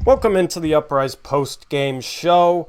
Welcome into the Uprise post-game show.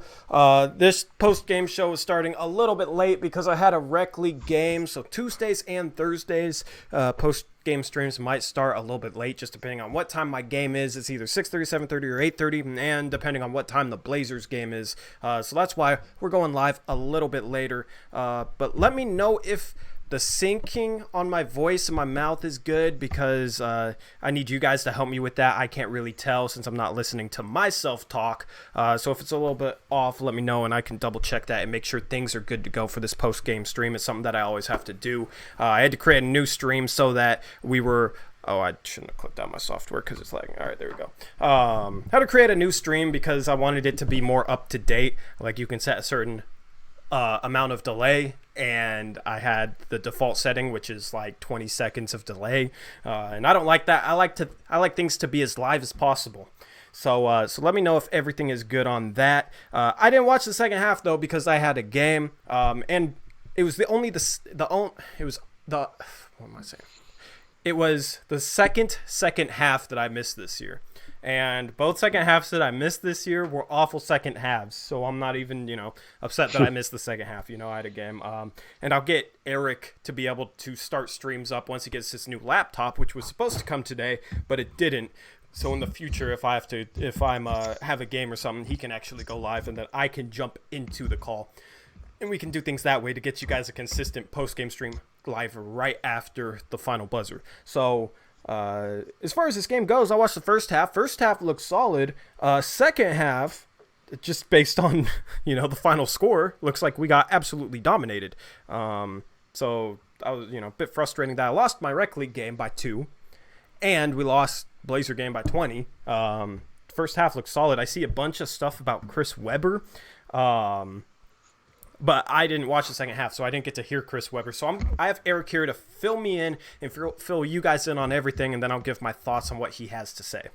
This post-game show is starting a little bit late because I had a rec league game, so Tuesdays and Thursdays post-game streams might start a little bit late, just depending on what time my game is. It's either 6:30, 7:30, or 8:30, and depending on what time the Blazers game is. So that's why we're going live a little bit later. But let me know if the syncing on my voice and my mouth is good, because I need you guys to help me with that. I can't really tell since I'm not listening to myself talk. So if it's a little bit off, let me know and I can double check that and make sure things are good to go for this post-game stream. It's something that I always have to do. I had to create a new stream so that we were... Oh, I shouldn't have clicked on my software because it's lagging. All right, there we go. How to create a new stream because I wanted it to be more up to date. Like, you can set a certain amount of delay, and I had the default setting, which is like 20 seconds of delay, and I don't like that. I like things to be as live as possible. So let me know if everything is good on that. I didn't watch the second half though because I had a game, and it was what am I saying? It was the second half that I missed this year. And both second halves that I missed this year were awful second halves. So I'm not even, upset that I missed the second half. I had a game. And I'll get Eric to be able to start streams up once he gets this new laptop, which was supposed to come today, but it didn't. So in the future, if I'm have a game or something, he can actually go live, and then I can jump into the call. And we can do things that way to get you guys a consistent post-game stream live right after the final buzzer. So... as far as this game goes, I watched the first half. First half looked solid. Second half, just based on the final score, looks like we got absolutely dominated. So I was a bit frustrating that I lost my rec league game by 2, and we lost Blazer game by 20. First half looked solid. I see a bunch of stuff about Chris Webber. But I didn't watch the second half, so I didn't get to hear Chris Webber. So I have Eric here to fill me in and fill you guys in on everything, and then I'll give my thoughts on what he has to say.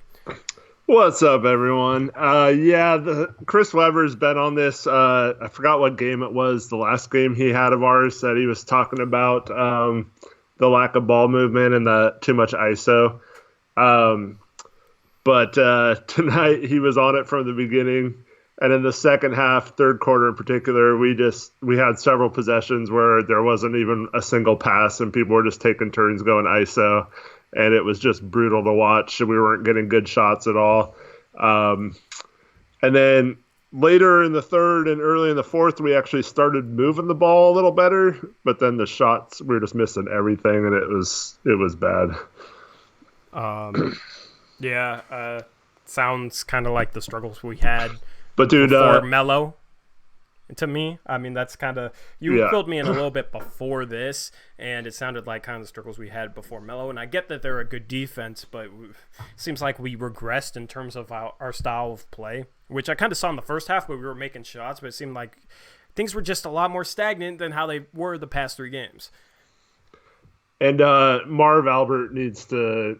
What's up, everyone? Chris Webber's been on this. I forgot what game it was. The last game he had of ours that he was talking about the lack of ball movement and the too much ISO. But tonight he was on it from the beginning. And in the second half, third quarter in particular, we had several possessions where there wasn't even a single pass and people were just taking turns going ISO. And it was just brutal to watch. We weren't getting good shots at all. And then later in the third and early in the fourth, we actually started moving the ball a little better. But then the shots, we were just missing everything, and it was bad. Sounds kind of like the struggles we had. But dude, before Melo, to me, I mean, that's kind of you filled me in a little bit before this, and it sounded like kind of the struggles we had before Melo. And I get that they're a good defense, but it seems like we regressed in terms of our style of play, which I kind of saw in the first half where we were making shots, but it seemed like things were just a lot more stagnant than how they were the past 3 games. And Marv Albert needs to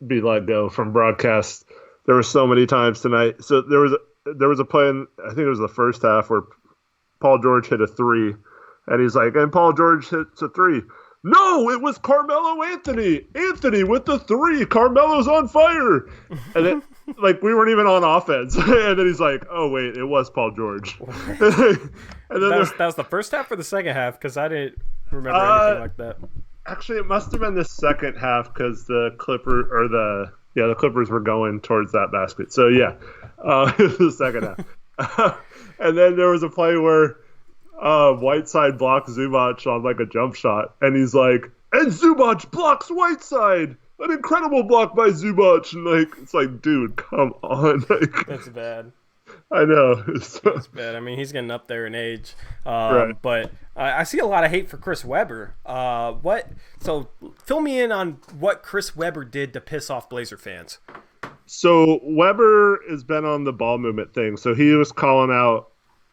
be let go from broadcast. There were so many times tonight. So there was a play in, I think it was the first half, where Paul George hit a 3, and he's like, and Paul George hits a 3. No, it was Carmelo Anthony. Anthony with the 3. Carmelo's on fire. And then, we weren't even on offense. And then he's like, oh, wait, it was Paul George. And then that was the first half or the second half? Because I didn't remember anything like that. Actually, it must have been the second half because the Clippers were going towards that basket. So, yeah, it was the second half. And then there was a play where Whiteside blocked Zubac on a jump shot. And he's like, and Zubac blocks Whiteside. An incredible block by Zubac. And, it's like, dude, come on. That's bad. I know. It's bad. I mean, he's getting up there in age. Right. But I see a lot of hate for Chris Webber. So fill me in on what Chris Webber did to piss off Blazer fans. So Webber has been on the ball movement thing. So he was calling out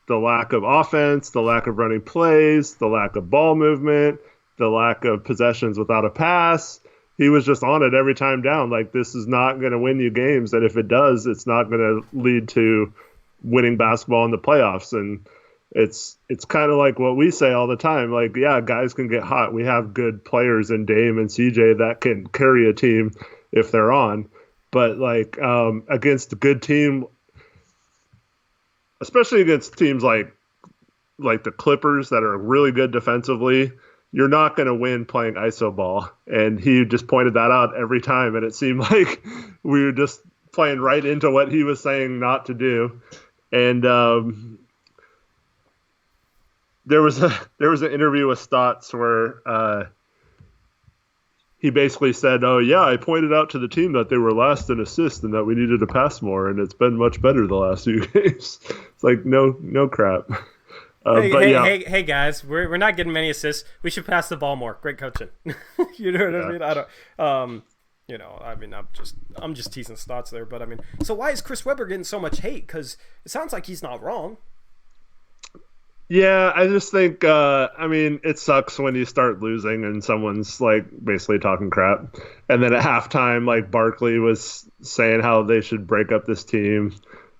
the lack of offense, the lack of running plays, the lack of ball movement, the lack of possessions without a pass. He was just on it every time down. This is not going to win you games. And if it does, it's not going to lead to winning basketball in the playoffs. And it's kind of like what we say all the time. Guys can get hot. We have good players in Dame and CJ that can carry a team if they're on. but like against a good team, especially against teams like the Clippers that are really good defensively, you're not going to win playing iso ball. And he just pointed that out every time, and it seemed like we were just playing right into what he was saying not to do. And there was an interview with Stotts where he basically said, "Oh yeah, I pointed out to the team that they were last in assists and that we needed to pass more, and it's been much better the last few games." It's like no crap. Hey guys, we're not getting many assists. We should pass the ball more. Great coaching. You know what I mean? I don't. I'm just teasing Stotts there, but I mean, so why is Chris Webber getting so much hate? Because it sounds like he's not wrong. Yeah, I just think it sucks when you start losing and someone's like basically talking crap, and then at halftime, like Barkley was saying how they should break up this team.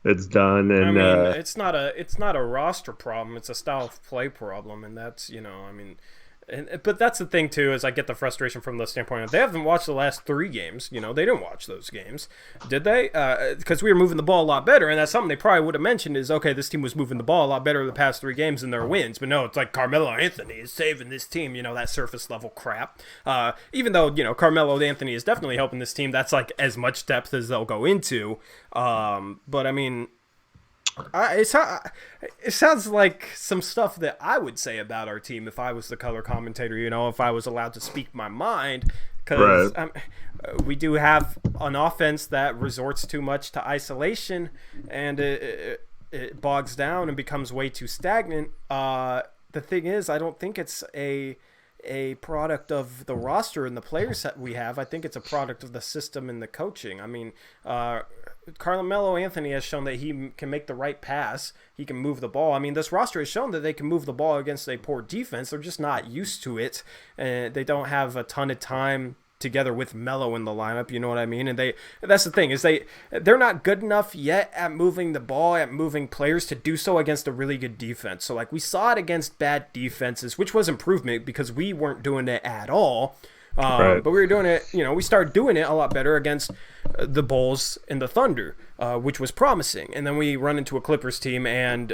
It's done, and it's not a roster problem. It's a style of play problem, and that's but that's the thing too. Is I get the frustration from the standpoint of they haven't watched the last 3 games. They didn't watch those games, did they? Because we were moving the ball a lot better, and that's something they probably would have mentioned. Is okay, this team was moving the ball a lot better the past 3 games in their wins, but no, it's like Carmelo Anthony is saving this team. That surface level crap. Even though Carmelo Anthony is definitely helping this team, that's like as much depth as they'll go into. But I mean. It sounds like some stuff that I would say about our team if I was the color commentator, if I was allowed to speak my mind. Because we do have an offense that resorts too much to isolation, and it bogs down and becomes way too stagnant. The thing is, I don't think it's a product of the roster and the players that we have. I think it's a product of the system and the coaching. I mean, Carmelo Anthony has shown that he can make the right pass. He can move the ball. I mean, this roster has shown that they can move the ball against a poor defense. They're just not used to it. And they don't have a ton of time together with Melo in the lineup, you know what I mean? And that's the thing, is they're not good enough yet at moving the ball, at moving players to do so against a really good defense. So like we saw it against bad defenses, which was improvement because we weren't doing it at all. But we were doing it, we started doing it a lot better against the Bulls and the Thunder, which was promising. And then we run into a Clippers team, and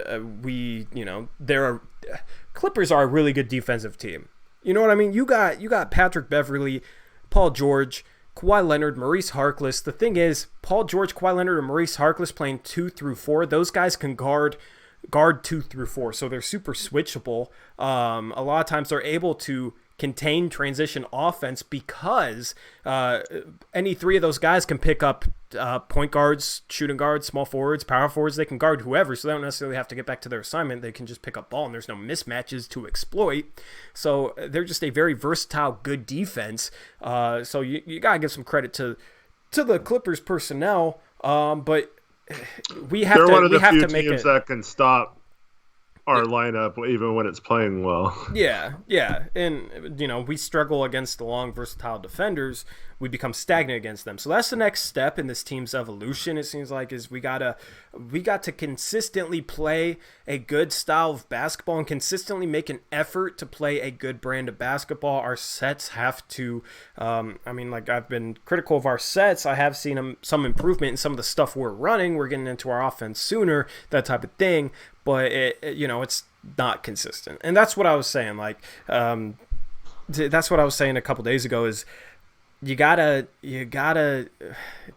Clippers are a really good defensive team. You know what I mean? You got Patrick Beverley, Paul George, Kawhi Leonard, Maurice Harkless. The thing is, Paul George, Kawhi Leonard, and Maurice Harkless playing 2 through 4. Those guys can guard 2 through 4, so they're super switchable. A lot of times they're able to contain transition offense because any 3 of those guys can pick up point guards, shooting guards, small forwards, power forwards. They can guard whoever, so they don't necessarily have to get back to their assignment. They can just pick up ball, and there's no mismatches to exploit. So they're just a very versatile, good defense. So you gotta give some credit to the Clippers personnel, but we have they're to. One of the we have few to make teams it that can stop our lineup even when it's playing well. Yeah, and we struggle against the long, versatile defenders. We become stagnant against them. So that's the next step in this team's evolution. It seems like is we got to consistently play a good style of basketball and consistently make an effort to play a good brand of basketball. Our sets have to. I've been critical of our sets. I have seen some improvement in some of the stuff we're running. We're getting into our offense sooner, that type of thing. But it's not consistent, and that's what I was saying. That's what I was saying a couple days ago. Is you gotta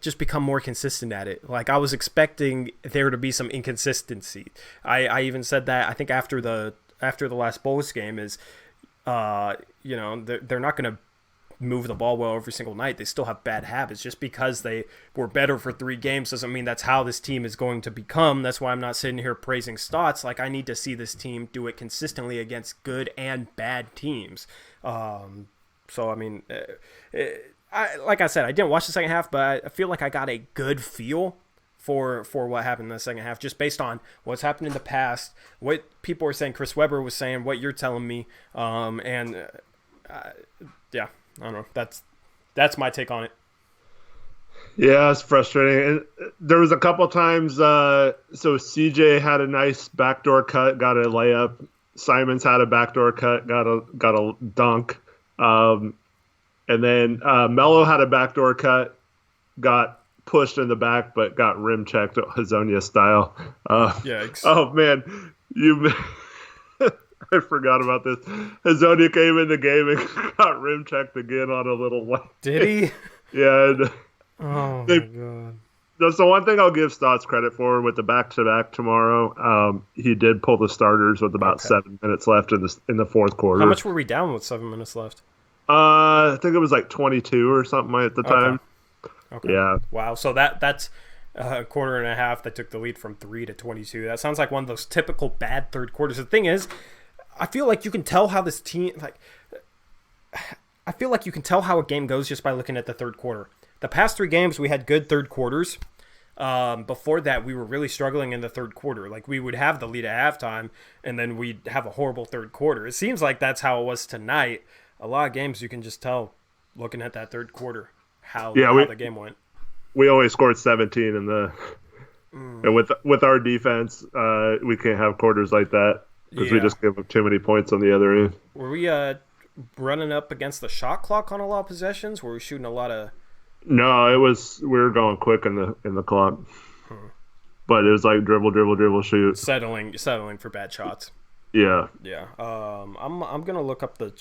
just become more consistent at it. Like I was expecting there to be some inconsistency. I even said that I think after the last Bulls game is, they're not gonna move the ball well every single night. They still have bad habits. Just because they were better for 3 games doesn't mean that's how this team is going to become. That's why I'm not sitting here praising Stotts. Like I need to see this team do it consistently against good and bad teams. So I mean, like I said, I didn't watch the second half, but I feel like I got a good feel for what happened in the second half, just based on what's happened in the past, what people were saying, Chris Webber was saying, what you're telling me, yeah. I don't know. That's my take on it. Yeah, it's frustrating. And there was a couple times. So CJ had a nice backdoor cut, got a layup. Simons had a backdoor cut, got a dunk. And then Melo had a backdoor cut, got pushed in the back, but got rim checked Hazonia style. Yikes. Oh man, I forgot about this. Hazonia came in the game and got rim checked again on a little way. Did he? Yeah. Oh my god. That's the one thing I'll give Stotts credit for with the back-to-back tomorrow. He did pull the starters with about 7 minutes left in the fourth quarter. How much were we down with 7 minutes left? I think it was like 22 or something at the time. Okay. Yeah. Wow. So that's a quarter and a half that took the lead from 3 to 22. That sounds like one of those typical bad third quarters. The thing is, I feel like you can tell how this team I feel like you can tell how a game goes just by looking at the third quarter. The past 3 games, we had good third quarters. Before that, we were really struggling in the third quarter. Like, we would have the lead at halftime, and then we'd have a horrible third quarter. It seems like that's how it was tonight. A lot of games, you can just tell, looking at that third quarter, how the game went. We only scored 17 in the... And with our defense, we can't have quarters like that because we just give up too many points on the other end. Were we running up against the shot clock on a lot of possessions? Were we shooting a lot of... No, we were going quick in the clock, but it was like dribble, shoot, settling for bad shots. Yeah. I'm gonna look up the.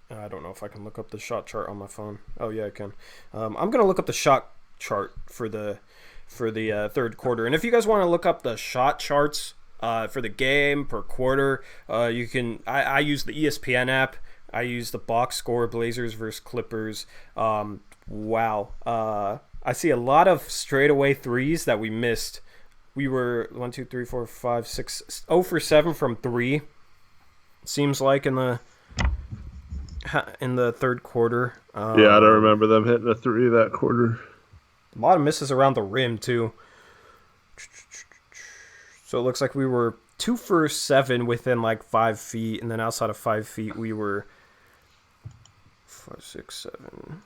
I don't know if I can look up the shot chart on my phone. Oh yeah, I can. I'm gonna look up the shot chart for the third quarter, and if you guys want to look up the shot charts for the game per quarter, you can. I use the ESPN app. I use the box score, Blazers versus Clippers. Wow. I see a lot of straightaway threes that we missed. We were 1, 2, 3, 4, 5, 6, 0 for 7 from 3. Seems like in the third quarter. I don't remember them hitting a 3 that quarter. A lot of misses around the rim too. So it looks like we were 2 for 7 within like 5 feet, and then outside of 5 feet we were 5, 6, 7,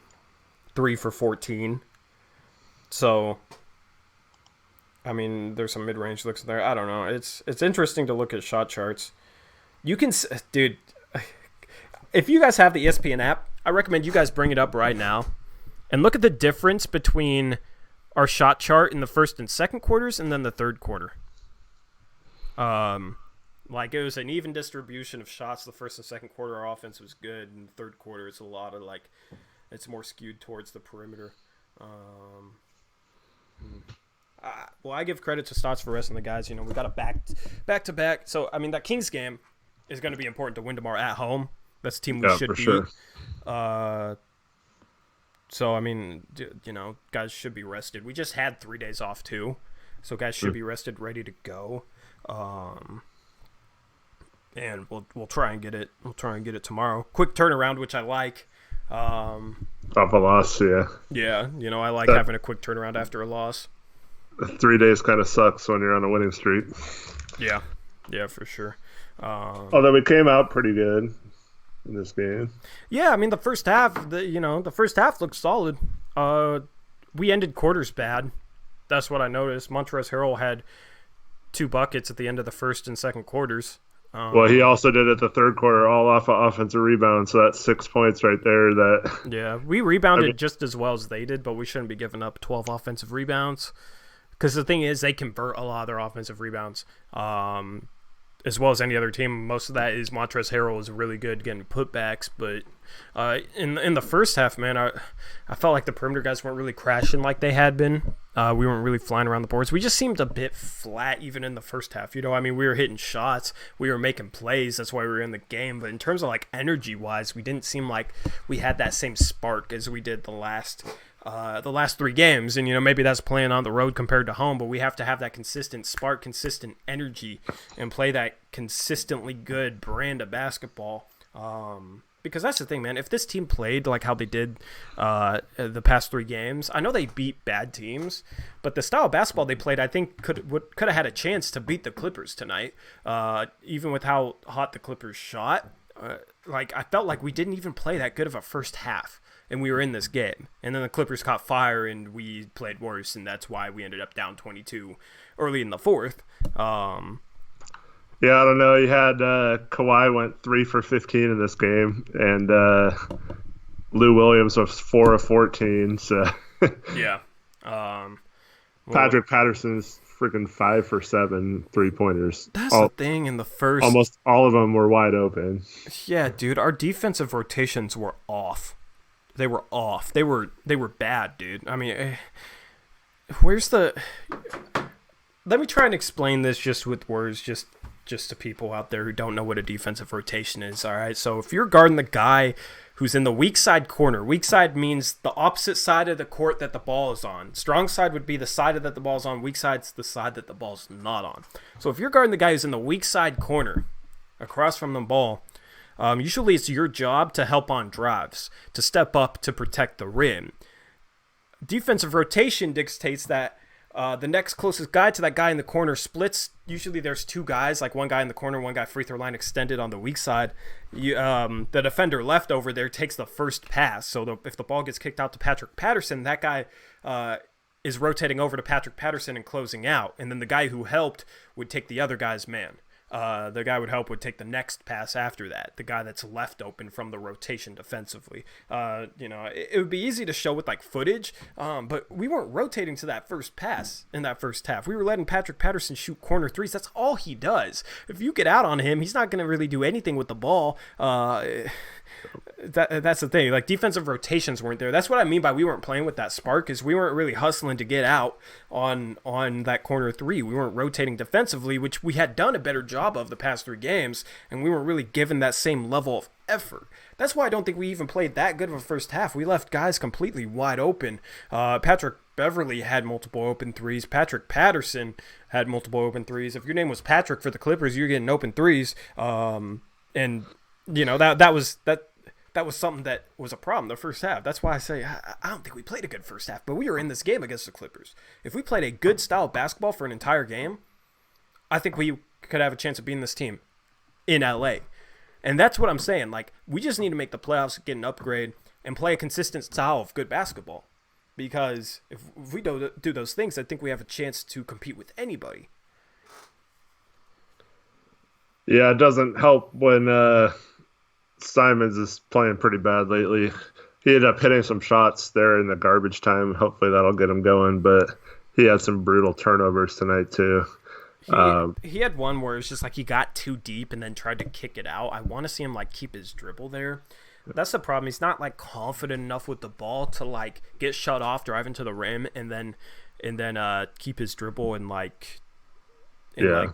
3 for 14. So, I mean, there's some mid-range looks there. I don't know. It's interesting to look at shot charts. You can, dude, if you guys have the ESPN app, I recommend you guys bring it up right now and look at the difference between our shot chart in the first and second quarters and then the third quarter. Like, it was an even distribution of shots the first and second quarter. Our offense was good. In the third quarter, it's a lot of, like, it's more skewed towards the perimeter. Well, I give credit to Stotts for resting the guys. You know, we got a back-to-back. So, I mean, that Kings game is going to be important to win tomorrow at home. That's a team we should beat. Sure. So, I mean, you know, guys should be rested. We just had 3 days off, too. So, guys should be rested, ready to go. And we'll try and get it. We'll try and get it tomorrow. Quick turnaround, which I like. Off a loss, yeah. Yeah, you know, I like having a quick turnaround after a loss. 3 days kind of sucks when you're on a winning streak. Yeah, for sure. Although we came out pretty good in this game. Yeah, I mean, the first half looked solid. We ended quarters bad. That's what I noticed. Montrezl Harrell had 2 buckets at the end of the first and second quarters. Well, he also did it the third quarter, all off of offensive rebound, so that's 6 points right there. We rebounded just as well as they did, but we shouldn't be giving up 12 offensive rebounds. Because the thing is, they convert a lot of their offensive rebounds, as well as any other team. Most of that is Montrezl Harrell is really good getting putbacks, but in the first half, man, I felt like the perimeter guys weren't really crashing like they had been. We weren't really flying around the boards. We just seemed a bit flat even in the first half. You know, I mean, we were hitting shots, we were making plays. That's why we were in the game. But in terms of like energy-wise, we didn't seem like we had that same spark as we did the last 3 games. And, you know, maybe that's playing on the road compared to home, but we have to have that consistent spark, consistent energy, and play that consistently good brand of basketball. Because that's the thing, man. If this team played like how they did the past 3 games, I know they beat bad teams, but the style of basketball they played, I think could have had a chance to beat the Clippers tonight, even with how hot the Clippers shot. Like, I felt like we didn't even play that good of a first half, and we were in this game. And then the Clippers caught fire, and we played worse, and that's why we ended up down 22 early in the fourth. Yeah, I don't know. You had Kawhi went 3 for 15 in this game, and Lou Williams was 4 of 14. So yeah, Patrick Patterson's freaking 5 for 7 3-pointers. That's the thing in the first. Almost all of them were wide open. Yeah, dude, our defensive rotations were off. They were off. They were bad, dude. I mean, where's the? Let me try and explain this just with words, just to people out there who don't know what a defensive rotation is. All right, so if you're guarding the guy who's in the weak side corner, weak side means the opposite side of the court that the ball is on. Strong side would be the side that the ball's on. Weak side's the side that the ball's not on. So if you're guarding the guy who's in the weak side corner, across from the ball, usually it's your job to help on drives, to step up to protect the rim. Defensive rotation dictates that the next closest guy to that guy in the corner splits. Usually there's two guys, like one guy in the corner, one guy free throw line extended on the weak side. The defender left over there takes the first pass. So if the ball gets kicked out to Patrick Patterson, that guy is rotating over to Patrick Patterson and closing out. And then the guy who helped would take the other guy's man. The guy would take the next pass after that, the guy that's left open from the rotation defensively. It would be easy to show with like footage, but we weren't rotating to that first pass in that first half. We were letting Patrick Patterson shoot corner threes. That's all he does. If you get out on him, he's not going to really do anything with the ball. That's the thing. Like, defensive rotations weren't there. That's what I mean by we weren't playing with that spark, is we weren't really hustling to get out on that corner three. We weren't rotating defensively, which we had done a better job of the past 3 games, and we weren't really given that same level of effort. That's why I don't think we even played that good of a first half. We left guys completely wide open. Patrick Beverly had multiple open threes. Patrick Patterson had multiple open threes. If your name was Patrick for the Clippers, you're getting open threes. And that was something that was a problem the first half. That's why I say I don't think we played a good first half, but we were in this game against the Clippers. If we played a good style of basketball for an entire game, I think we could have a chance of beating this team in LA. And that's what I'm saying. Like, we just need to make the playoffs, get an upgrade, and play a consistent style of good basketball. Because if we don't do those things, I think we have a chance to compete with anybody. Yeah, it doesn't help when Simons is playing pretty bad lately. He ended up hitting some shots there in the garbage time. Hopefully that'll get him going, but he had some brutal turnovers tonight too. He had one where it was just like he got too deep and then tried to kick it out. I want to see him like keep his dribble there. That's the problem. He's not like confident enough with the ball to like get shut off driving to the rim and then keep his dribble and like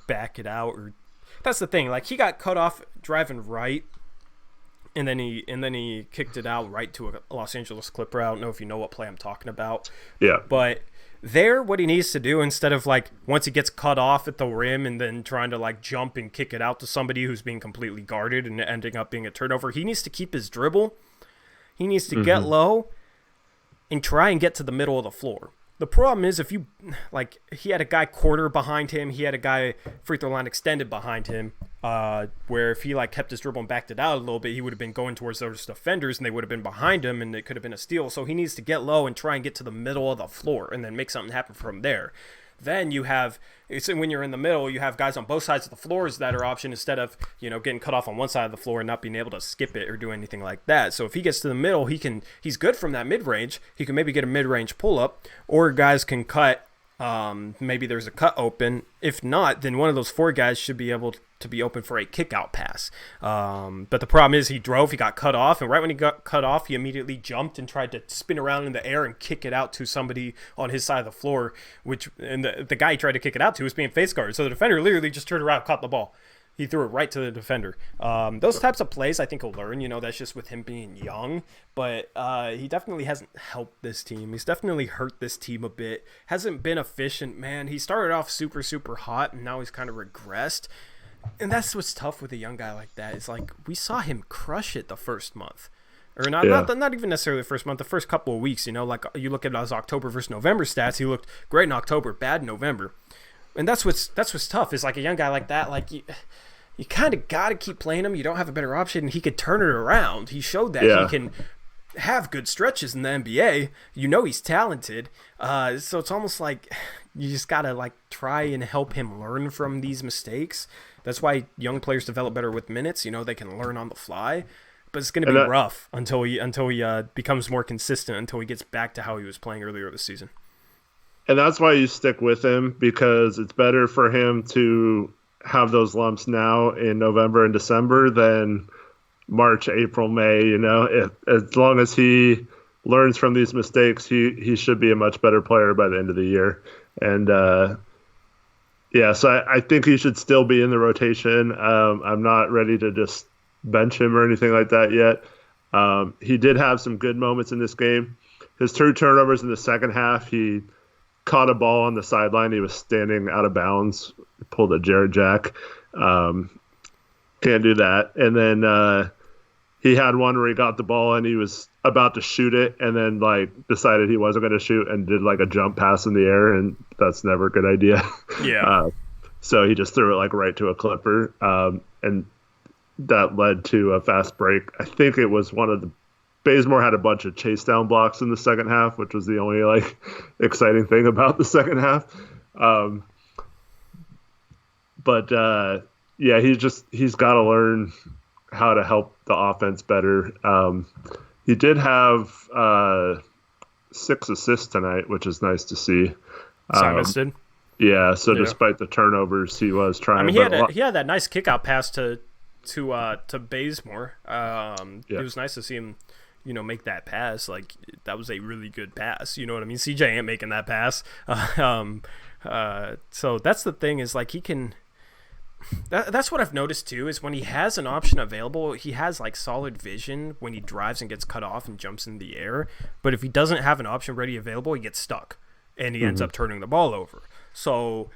back it out. Or that's the thing. Like, he got cut off driving right. And then he kicked it out right to a Los Angeles Clipper. I don't know if you know what play I'm talking about. Yeah. But there, what he needs to do, instead of like once he gets cut off at the rim and then trying to like jump and kick it out to somebody who's being completely guarded and ending up being a turnover, he needs to keep his dribble. He needs to get low and try and get to the middle of the floor. The problem is, if you, like, he had a guy corner behind him, he had a guy free throw line extended behind him, where if he, like, kept his dribble and backed it out a little bit, he would have been going towards those defenders, and they would have been behind him, and it could have been a steal. So he needs to get low and try and get to the middle of the floor, and then make something happen from there. Then you have, when you're in the middle, you have guys on both sides of the floors that are option, instead of, getting cut off on one side of the floor and not being able to skip it or do anything like that. So if he gets to the middle, he's good from that mid-range. He can maybe get a mid-range pull-up, or guys can cut. Maybe there's a cut open. If not, then one of those 4 guys should be able to be open for a kick-out pass. But the problem is he got cut off, and right when he got cut off, he immediately jumped and tried to spin around in the air and kick it out to somebody on his side of the floor, and the guy he tried to kick it out to was being face guarded. So the defender literally just turned around, caught the ball. He threw it right to the defender. Those types of plays, I think he'll learn. That's just with him being young. But he definitely hasn't helped this team. He's definitely hurt this team a bit. Hasn't been efficient, man. He started off super, super hot, and now he's kind of regressed. And that's what's tough with a young guy like that. Is like, we saw him crush it the first month. Or not even necessarily the first month, the first couple of weeks. Like, you look at his October versus November stats, he looked great in October, bad in November. And that's what's tough, is like a young guy like that, like you kind of got to keep playing him. You don't have a better option. And he could turn it around. He showed that he can have good stretches in the NBA. He's talented. So it's almost like you just got to like try and help him learn from these mistakes. That's why young players develop better with minutes. They can learn on the fly. But it's going to be rough until he becomes more consistent, until he gets back to how he was playing earlier this season. And that's why you stick with him, because it's better for him to have those lumps now in November and December than March, April, May. As long as he learns from these mistakes, he should be a much better player by the end of the year. And so I think he should still be in the rotation. I'm not ready to just bench him or anything like that yet. He did have some good moments in this game. His 2 turnovers in the second half, he caught a ball on the sideline. He was standing out of bounds, pulled a Jared Jack. Can't do that. And then he had one where he got the ball and he was about to shoot it, and then decided he wasn't going to shoot and did a jump pass in the air, and that's never a good idea. Yeah. So he just threw it right to a Clipper, and that led to a fast break. I think it was Bazemore had a bunch of chase down blocks in the second half, which was the only exciting thing about the second half. He's got to learn how to help the offense better. He did have 6 assists tonight, which is nice to see. Simons did. Yeah, so despite the turnovers, he was trying. I mean, he had that nice kick out pass to Bazemore. It was nice to see him, make that pass. That was a really good pass. You know what I mean? CJ ain't making that pass. So that's the thing, is he can. That's what I've noticed too, is when he has an option available, he has solid vision when he drives and gets cut off and jumps in the air. But if he doesn't have an option ready available, he gets stuck and he ends up turning the ball over. So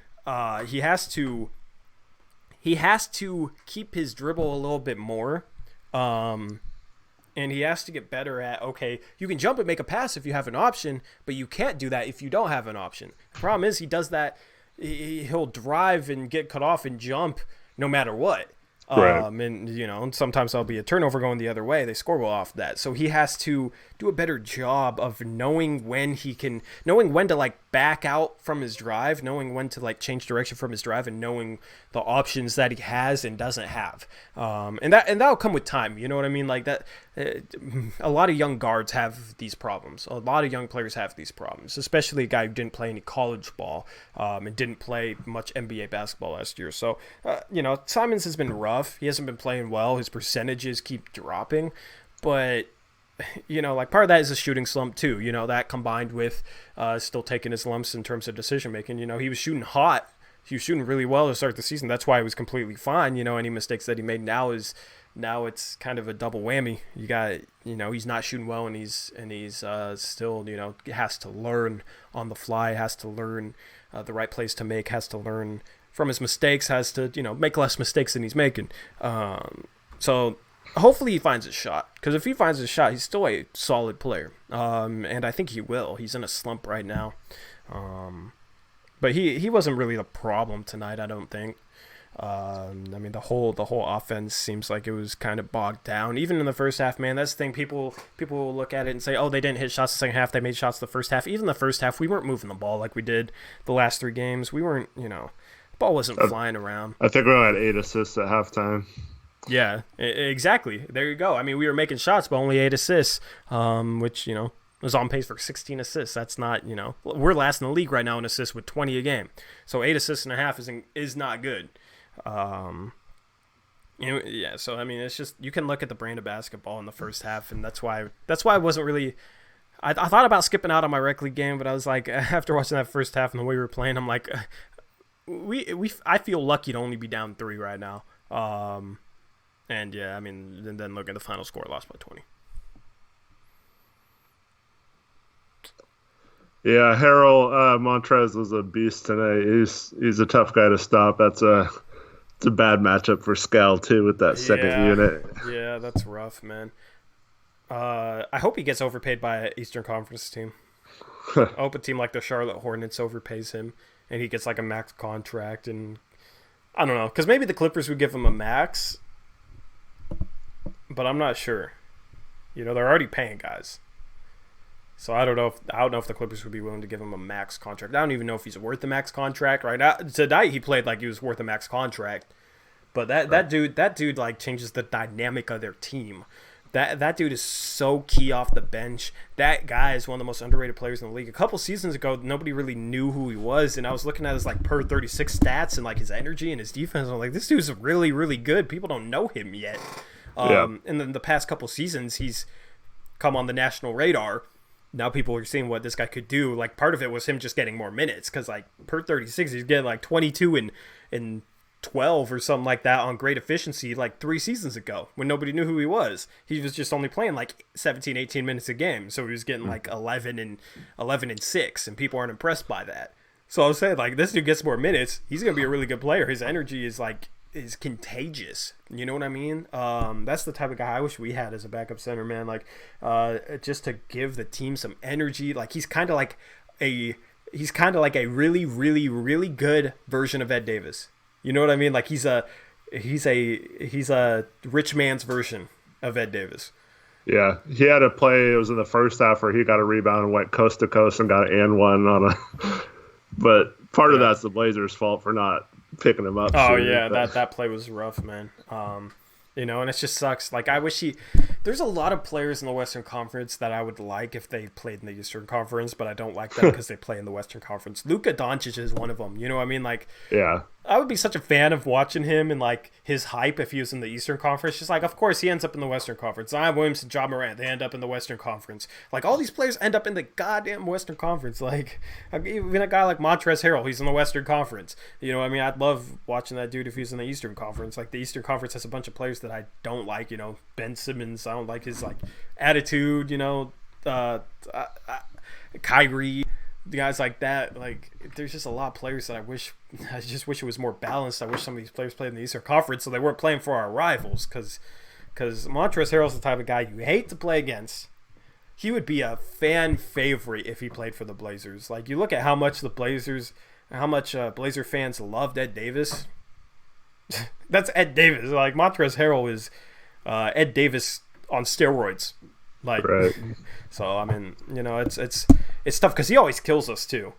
he has to keep his dribble a little bit more. And he has to get better at, okay, you can jump and make a pass if you have an option, but you can't do that if you don't have an option. The problem is he does that. He'll drive and get cut off and jump no matter what. Right. And sometimes there'll be a turnover going the other way. They score well off that. So he has to do a better job of knowing when to back out from his drive, knowing when to change direction from his drive, and knowing the options that he has and doesn't have. And that'll come with time. You know what I mean? A lot of young guards have these problems. A lot of young players have these problems, especially a guy who didn't play any college ball and didn't play much NBA basketball last year. So, Simons has been rough. He hasn't been playing well. His percentages keep dropping. But, part of that is a shooting slump too. That combined with still taking his lumps in terms of decision making. He was shooting hot. He was shooting really well to start the season. That's why he was completely fine. Any mistakes that he made now it's kind of a double whammy. You got, he's not shooting well, and he's still, has to learn on the fly, has to learn the right plays to make, has to learn from his mistakes, has to, make less mistakes than he's making. So hopefully he finds his shot, because if he finds his shot, he's still a solid player. And I think he will. He's in a slump right now. But he wasn't really the problem tonight, I don't think. The whole offense seems like it was kind of bogged down. Even in the first half, man, that's the thing. People will look at it and say, oh, they didn't hit shots the second half. They made shots the first half. Even the first half, we weren't moving the ball like we did the last 3 games. We weren't, the ball wasn't flying around. I think we only had 8 assists at halftime. Yeah, exactly. There you go. I mean, we were making shots, but only 8 assists, which, was on pace for 16 assists. That's not, we're last in the league right now in assists with 20 a game. So 8 assists and a half is not good. So I mean, it's just, you can look at the brand of basketball in the first half, and that's why I wasn't really. I thought about skipping out on my rec league game, but I was like, after watching that first half and the way we were playing, I'm like, I feel lucky to only be down 3 right now. And yeah, I mean, and then look at the final score, lost by 20. Yeah, Harold Montrez was a beast tonight. He's a tough guy to stop. It's a bad matchup for Scal too with that second unit. Yeah, that's rough, man. I hope he gets overpaid by an Eastern Conference team. I hope a team like the Charlotte Hornets overpays him and he gets a max contract. And I don't know, because maybe the Clippers would give him a max, but I'm not sure. They're already paying guys. So I don't know if the Clippers would be willing to give him a max contract. I don't even know if he's worth a max contract right now. Tonight he played like he was worth a max contract, but that dude changes the dynamic of their team That dude is so key off the bench. That guy is one of the most underrated players in the league. A couple seasons ago, nobody really knew who he was, and I was looking at his like per 36 stats and like his energy and his defense. I'm like, this dude's really, really good. People don't know him yet. And then the past couple seasons, he's come on the national radar. Now people are seeing what this guy could do. Like, part of it was him just getting more minutes, because like per 36, he's getting like 22 and 12 or something like that on great efficiency like 3 seasons ago when nobody knew who he was. He was just only playing like 17, 18 minutes a game. So he was getting like 11 and 6, and people aren't impressed by that. So I was saying, like, this dude gets more minutes, he's going to be a really good player. His energy is contagious. You know what I mean? That's the type of guy I wish we had as a backup center, man. Like, just to give the team some energy. Like, he's kind of like a really, really, really good version of Ed Davis. You know what I mean? Like, he's a rich man's version of Ed Davis. Yeah, he had a play. It was in the first half where he got a rebound and went coast to coast and got an and one on a. But part of that's the Blazers' fault for not picking him up. Oh yeah, that play was rough, man. And it just sucks. Like, I wish there's a lot of players in the Western Conference that I would like if they played in the Eastern Conference, but I don't like them because they play in the Western Conference. Luka Doncic is one of them. You know what I mean? Like, yeah, I would be such a fan of watching him and like his hype if he was in the Eastern Conference. Just like, of course, he ends up in the Western Conference. Zion Williamson, Ja Morant, they end up in the Western Conference. Like, all these players end up in the goddamn Western Conference. Like, even a guy like Montrezl Harrell, he's in the Western Conference. You know what I mean? I'd love watching that dude if he was in the Eastern Conference. Like, the Eastern Conference has a bunch of players that I don't like. Ben Simmons, I don't like his like attitude. Kyrie, the guys like that. Like, there's just a lot of players that I just wish it was more balanced. I wish some of these players played in the Eastern Conference so they weren't playing for our rivals, because Montrezl Harrell's the type of guy you hate to play against. He would be a fan favorite if he played for the Blazers. Like, you look at how much Blazer fans loved Ed Davis. That's Ed Davis. Like, Montrezl Harrell is Ed Davis on steroids. Like, right. So I mean, it's tough because he always kills us too.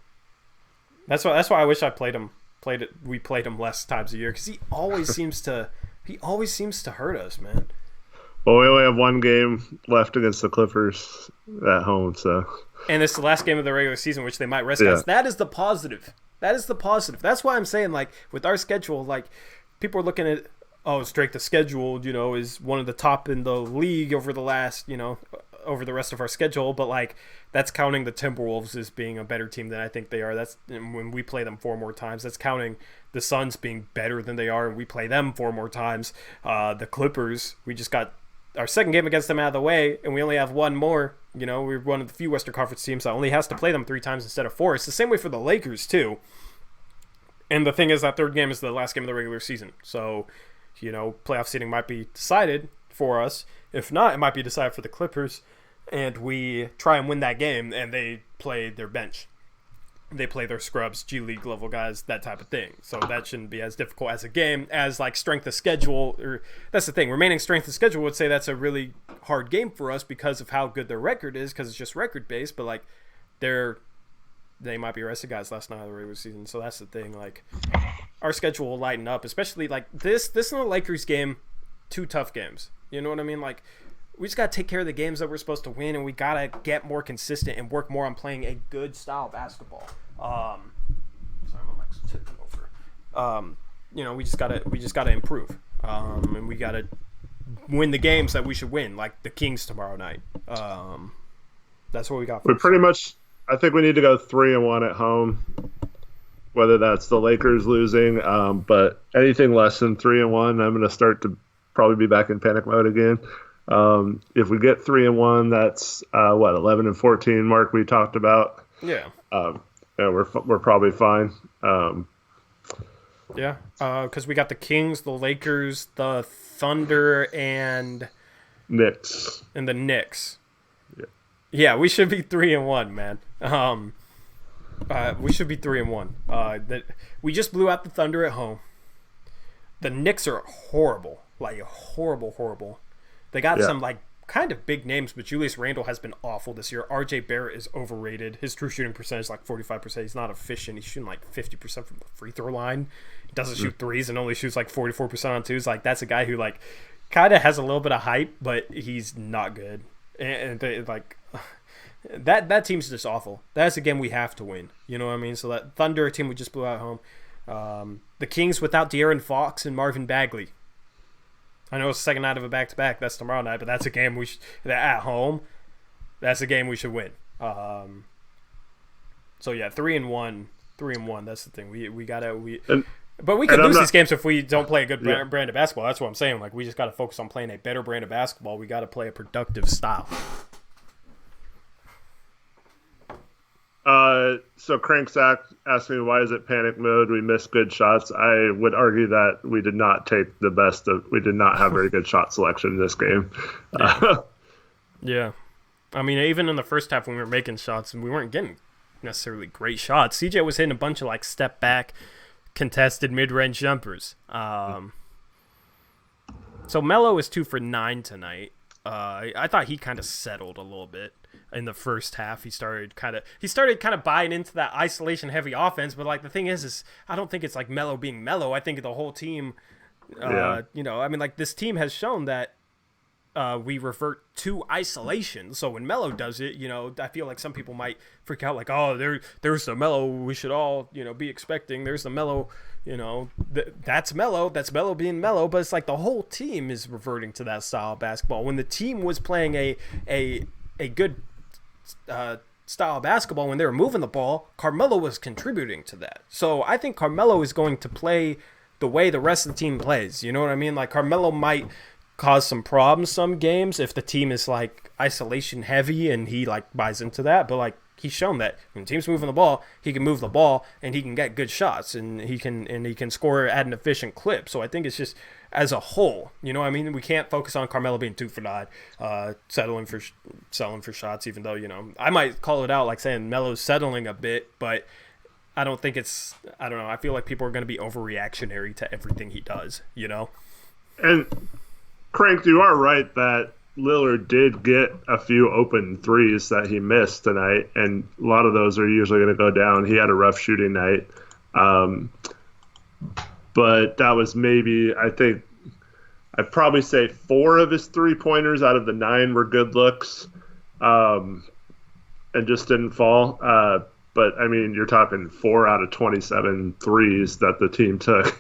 That's why I wish I played him. We played him less times a year, because he always seems to hurt us, man. Well, we only have one game left against the Clippers at home, so. And it's the last game of the regular season, which they might rest guys. That is the positive. That's why I'm saying, like, with our schedule, like, people are looking at, strength of schedule, is one of the top in the league over the rest of our schedule. But, like, that's counting the Timberwolves as being a better team than I think they are. That's when we play them 4 more times. That's counting the Suns being better than they are, and we play them 4 more times. The Clippers, we just got our second game against them out of the way, and we only have 1 more. We're one of the few Western Conference teams that only has to play them 3 times instead of 4. It's the same way for the Lakers, too. And the thing is, that third game is the last game of the regular season. So, playoff seeding might be decided for us. If not, it might be decided for the Clippers. And we try and win that game, and they play their bench. They play their scrubs, G League level guys, that type of thing. So that shouldn't be as difficult as a game as, like, strength of schedule. Or that's the thing. Remaining strength of schedule would say that's a really hard game for us because of how good their record is, because it's just record based. But, like, they might be rested guys last night of the regular season. So that's the thing. Like, our schedule will lighten up, especially like this and the Lakers game. 2 tough games. You know what I mean? Like, we just got to take care of the games that we're supposed to win, and we got to get more consistent and work more on playing a good style of basketball. Sorry, my mic's tipping over. We just got to improve. And we got to win the games that we should win, like the Kings tomorrow night. That's what we got. We pretty much, I think we need to go 3-1 at home, whether that's the Lakers losing. But anything less than 3-1, I'm going to start to probably be back in panic mode again. If we get 3-1, that's 11-14 mark we talked about. Yeah. We're probably fine. Yeah, because we got the Kings, the Lakers, the Thunder, and Knicks. And the Knicks. Yeah, we should be 3-1, man. We should be 3-1. We just blew out the Thunder at home. The Knicks are horrible, like horrible. They got some like kind of big names, but Julius Randle has been awful this year. RJ Barrett is overrated. His true shooting percentage is like 45%. He's not efficient. He's shooting like 50% from the free throw line. He doesn't shoot threes and only shoots like 44% on twos. Like, that's a guy who like kind of has a little bit of hype, but he's not good. And that team's just awful. That's a game we have to win. You know what I mean? So that Thunder team we just blew out home. The Kings without De'Aaron Fox and Marvin Bagley. I know it's the second night of a back-to-back. That's tomorrow night, but that's a game at home. That's a game we should win. So yeah, 3-1. 3-1. That's the thing. We gotta but we could lose these games if we don't play a good brand of basketball. That's what I'm saying. Like, we just got to focus on playing a better brand of basketball. We got to play a productive style. So Cranksack asked me, why is it panic mode? We missed good shots. I would argue that we did not we did not have very good shot selection in this game. Yeah. I mean, even in the first half when we were making shots, we weren't getting necessarily great shots. CJ was hitting a bunch of like step back, contested mid-range jumpers. So Melo is 2 for 9 tonight. I thought he kind of settled a little bit in the first half. He started kind of buying into that isolation heavy offense. But like the thing is I don't think it's like Melo being Melo. I think the whole team, I mean, like this team has shown that we revert to isolation. So when Melo does it, I feel like some people might freak out like, oh, there's the Melo we should all, be expecting. There's the Melo, that's Melo. That's Melo being Melo. But it's like the whole team is reverting to that style of basketball. When the team was playing a good style of basketball, when they were moving the ball, Carmelo was contributing to that. So I think Carmelo is going to play the way the rest of the team plays. You know what I mean? Like Carmelo might cause some problems some games if the team is like isolation heavy and he like buys into that, but like he's shown that when the team's moving the ball, he can move the ball and he can get good shots and he can score at an efficient clip. So I think it's just as a whole, I mean, we can't focus on Carmelo being 2 for 9, selling for shots, even though, I might call it out like saying Melo's settling a bit, but I don't think I don't know. I feel like people are going to be overreactionary to everything he does, And Crank, you are right that Lillard did get a few open threes that he missed tonight, and a lot of those are usually going to go down. He had a rough shooting night. But that was maybe, I think, I'd probably say 4 of his 3-pointers out of the 9 were good looks and just didn't fall. But, I mean, you're talking 4 out of 27 threes that the team took.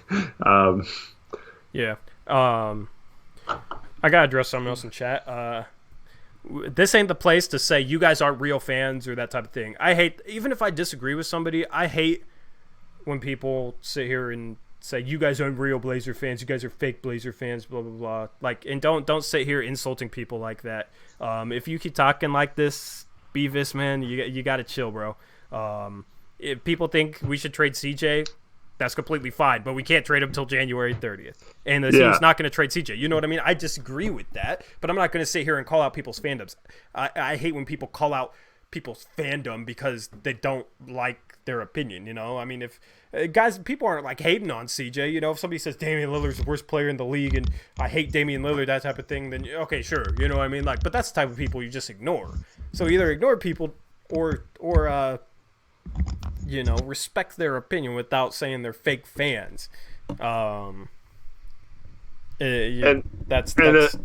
Yeah. I gotta address something else in chat. This ain't the place to say you guys aren't real fans or that type of thing. I hate, even if I disagree with somebody, I hate when people sit here and say you guys aren't real Blazer fans, you guys are fake Blazer fans, blah blah blah. Like, and don't sit here insulting people like that. If you keep talking like this, Beavis, man, you gotta chill, bro. If people think we should trade CJ, that's completely fine, but we can't trade him until January 30th. And the team's not going to trade CJ. You know what I mean? I disagree with that, but I'm not going to sit here and call out people's fandoms. I hate when people call out people's fandom because they don't like their opinion, I mean, if guys, people aren't like hating on CJ, if somebody says Damian Lillard's the worst player in the league and I hate Damian Lillard, that type of thing, then okay, sure, you know what I mean? Like, but that's the type of people you just ignore. So either ignore people or respect their opinion without saying they're fake fans. That's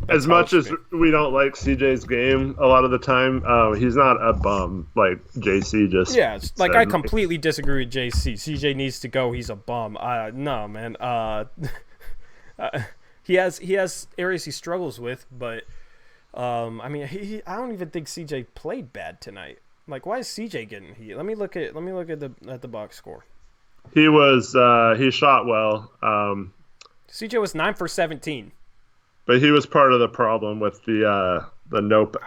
as much as we don't like CJ's game a lot of the time, he's not a bum like JC just like I completely disagree with JC. CJ needs to go. He's a bum. No, man. He has areas he struggles with, but I mean, I don't even think CJ played bad tonight. Like, why is CJ getting heat? Let me look at the box score. He shot well. CJ was 9 for 17. But he was part of the problem with the nope.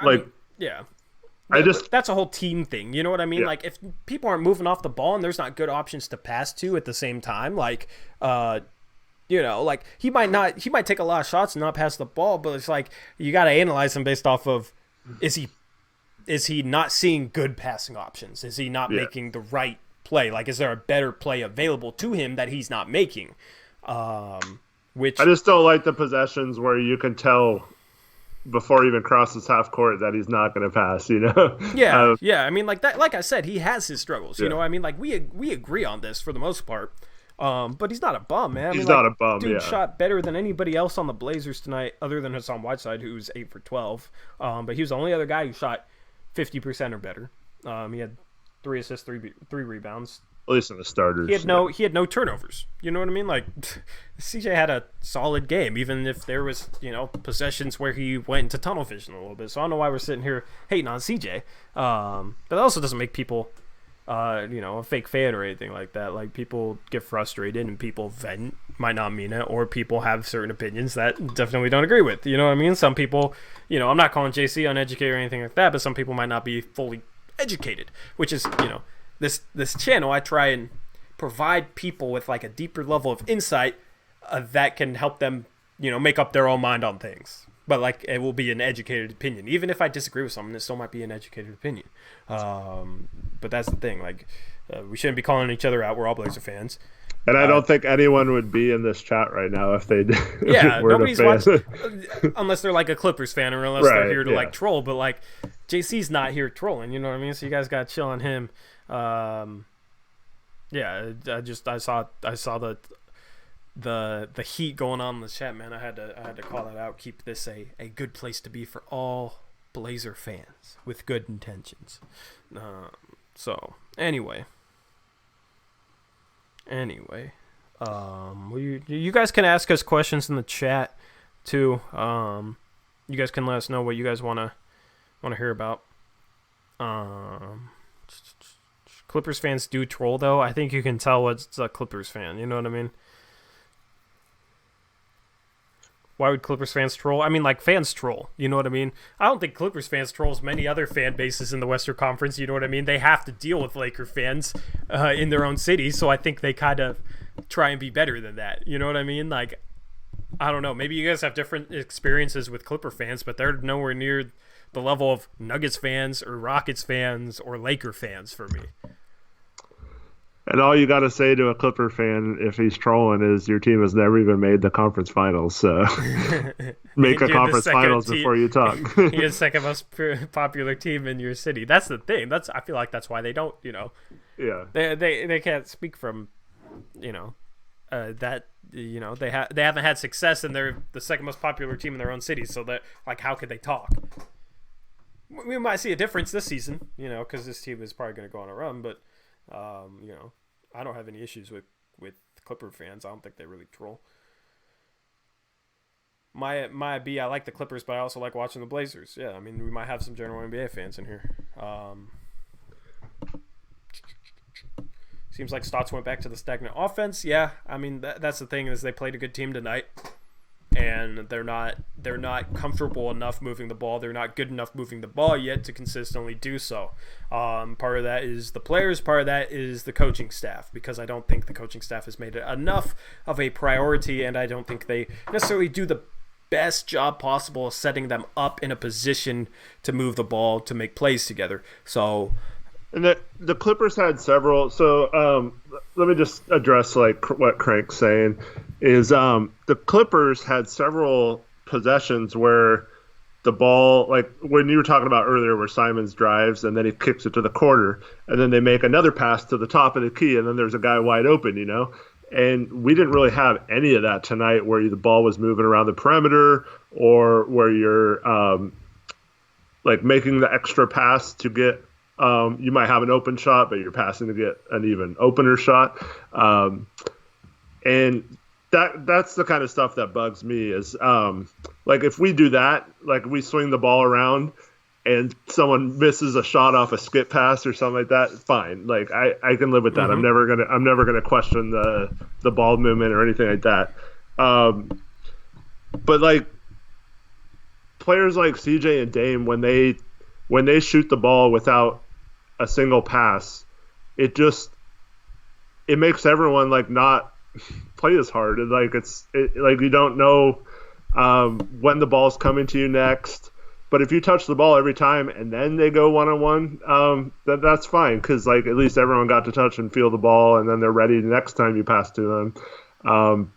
That's a whole team thing. You know what I mean? Yeah. Like, if people aren't moving off the ball and there's not good options to pass to at the same time, like, like he might take a lot of shots and not pass the ball, but it's like you got to analyze him based off of is he not seeing good passing options? Is he not making the right play? Like, is there a better play available to him that he's not making? Which I just don't like the possessions where you can tell before he even crosses half court that he's not going to pass, Yeah. I mean, like that. Like I said, he has his struggles. You know, I mean, like we agree on this for the most part. But he's not a bum, man. He's not a bum, dude yeah. shot better than anybody else on the Blazers tonight, other than Hassan Whiteside, who was 8 for 12. But he was the only other guy who shot 50% or better. He had 3 assists, three rebounds. At least in the starters. He had no turnovers. You know what I mean? Like, CJ had a solid game, even if there was, possessions where he went into tunnel vision a little bit. So I don't know why we're sitting here hating on CJ. But that also doesn't make people, a fake fan or anything like that. Like, people get frustrated and people vent, might not mean it, or people have certain opinions that definitely don't agree with. You know what I mean? Some people, I'm not calling JC uneducated or anything like that, but some people might not be fully educated, which is, this channel, I try and provide people with like a deeper level of insight that can help them, make up their own mind on things. But like, it will be an educated opinion. Even if I disagree with something, it still might be an educated opinion. But that's the thing. Like, we shouldn't be calling each other out. We're all Blazer fans. And I don't think anyone would be in this chat right now if they nobody's watching unless they're like a Clippers fan or unless they're here to like troll. But like, JC's not here trolling. You know what I mean? So you guys got to chill on him. I saw the heat going on in the chat, man. I had to call that out. Keep this a good place to be for all Blazer fans with good intentions. So anyway, you guys can ask us questions in the chat too. You guys can let us know what you guys want to hear about. Clippers fans do troll, though. I think you can tell what's a Clippers fan. You know what I mean? Why would Clippers fans troll? I mean, like, fans troll. You know what I mean? I don't think Clippers fans troll as many other fan bases in the Western Conference. You know what I mean? They have to deal with Laker fans in their own city, so I think they kind of try and be better than that. You know what I mean? Like, I don't know. Maybe you guys have different experiences with Clipper fans, but they're nowhere near the level of Nuggets fans or Rockets fans or Laker fans for me. And all you got to say to a Clipper fan if he's trolling is your team has never even made the conference finals. So make a conference finals before you talk. You're the second most popular team in your city. That's the thing. I feel like that's why they don't, Yeah. They can't speak from, that, they haven't had success and they're the second most popular team in their own city. So that, like, how could they talk? We might see a difference this season, because this team is probably going to go on a run, but I don't have any issues with Clipper fans. I don't think they really troll. I like the Clippers, but I also like watching the Blazers. Yeah, I mean, we might have some general NBA fans in here. Seems like Stotts went back to the stagnant offense. Yeah, I mean, that's the thing is they played a good team tonight. And they're not comfortable enough moving the ball. They're not good enough moving the ball yet to consistently do so. Part of that is the players. Part of that is the coaching staff, because I don't think the coaching staff has made it enough of a priority, and I don't think they necessarily do the best job possible of setting them up in a position to move the ball, to make plays together. So... And the Clippers had several. So let me just address like what Crank's saying is the Clippers had several possessions where the ball, like when you were talking about earlier, where Simons drives and then he kicks it to the corner and then they make another pass to the top of the key and then there's a guy wide open, And we didn't really have any of that tonight where the ball was moving around the perimeter or where you're like making the extra pass to get. You might have an open shot, but you're passing to get an even opener shot. And that's the kind of stuff that bugs me is like if we do that, like we swing the ball around and someone misses a shot off a skip pass or something like that, fine. Like I can live with that. Mm-hmm. I'm never gonna question the ball movement or anything like that. But like players like CJ and Dame, when they shoot the ball without a single pass, it makes everyone like not play as hard. And like like you don't know when the ball's coming to you next. But if you touch the ball every time and then they go one-on-one, that's fine, because like at least everyone got to touch and feel the ball, and then they're ready the next time you pass to them.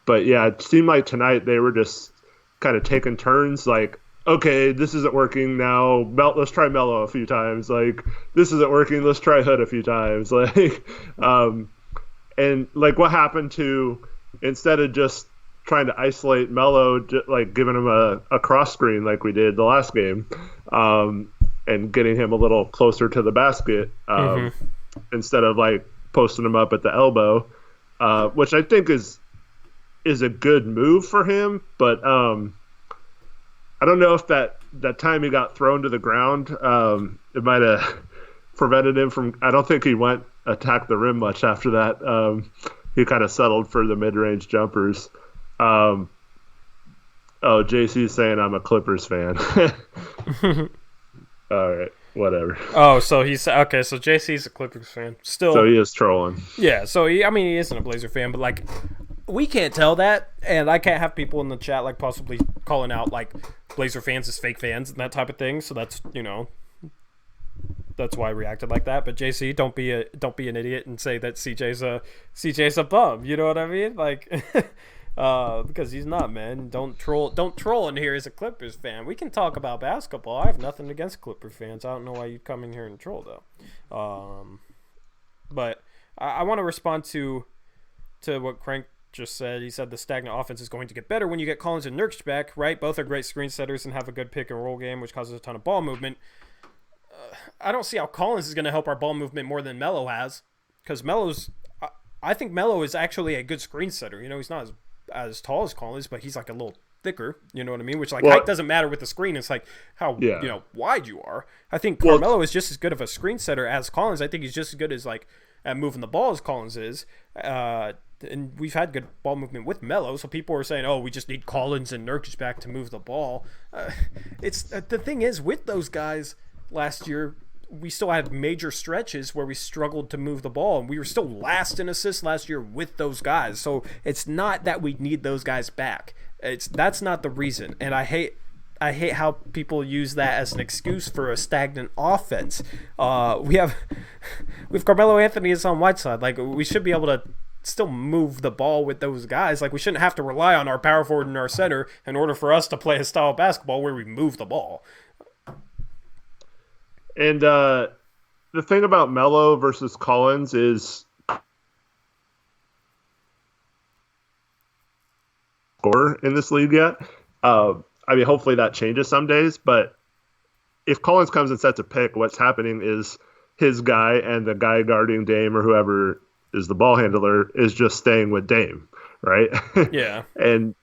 But yeah, it seemed like tonight they were just kind of taking turns, like, okay, this isn't working now. Let's try Melo a few times. Like, this isn't working. Let's try Hood a few times. Like, And like what happened to, instead of just trying to isolate Melo, like giving him a cross screen like we did the last game, and getting him a little closer to the basket, instead of like posting him up at the elbow, which I think is a good move for him. But I don't know if that time he got thrown to the ground, it might have prevented him from. I don't think he went attack the rim much after that. He kind of settled for the mid-range jumpers. JC's saying I'm a Clippers fan. All right, whatever. Oh, so he's okay. So JC's a Clippers fan. Still, so he is trolling. Yeah. So he isn't a Blazer fan, but like, we can't tell that, and I can't have people in the chat like possibly calling out like Blazer fans as fake fans and that type of thing. So that's that's why I reacted like that. But JC, don't be an idiot and say that CJ's a bum. You know what I mean? Like, because he's not, man. Don't troll in here as a Clippers fan. We can talk about basketball. I have nothing against Clippers fans. I don't know why you come in here and troll though. But I want to respond to what Crank just said. He said the stagnant offense is going to get better when you get Collins and Nurkic back, right? Both are great screen setters and have a good pick and roll game, which causes a ton of ball movement. I don't see how Collins is going to help our ball movement more than Melo has, because I think Melo is actually a good screen setter. He's not as tall as Collins, but he's like a little thicker. You know what I mean? Which height doesn't matter with the screen. It's like how wide you are. I think Carmelo is just as good of a screen setter as Collins. I think he's just as good as like at moving the ball as Collins is. And we've had good ball movement with Melo, so people are saying, "Oh, we just need Collins and Nurkic back to move the ball." It's the thing is with those guys. Last year, we still had major stretches where we struggled to move the ball, and we were still last in assists last year with those guys. So it's not that we need those guys back. That's not the reason. And I hate how people use that as an excuse for a stagnant offense. We have Carmelo Anthony is on Whiteside. Like, we should be able to still move the ball with those guys. Like, we shouldn't have to rely on our power forward and our center in order for us to play a style of basketball where we move the ball. And the thing about Melo versus Collins is score in this league yet. I mean, hopefully that changes some days. But if Collins comes and sets a pick, what's happening is his guy and the guy guarding Dame or whoever is the ball handler is just staying with Dame, right? Yeah. And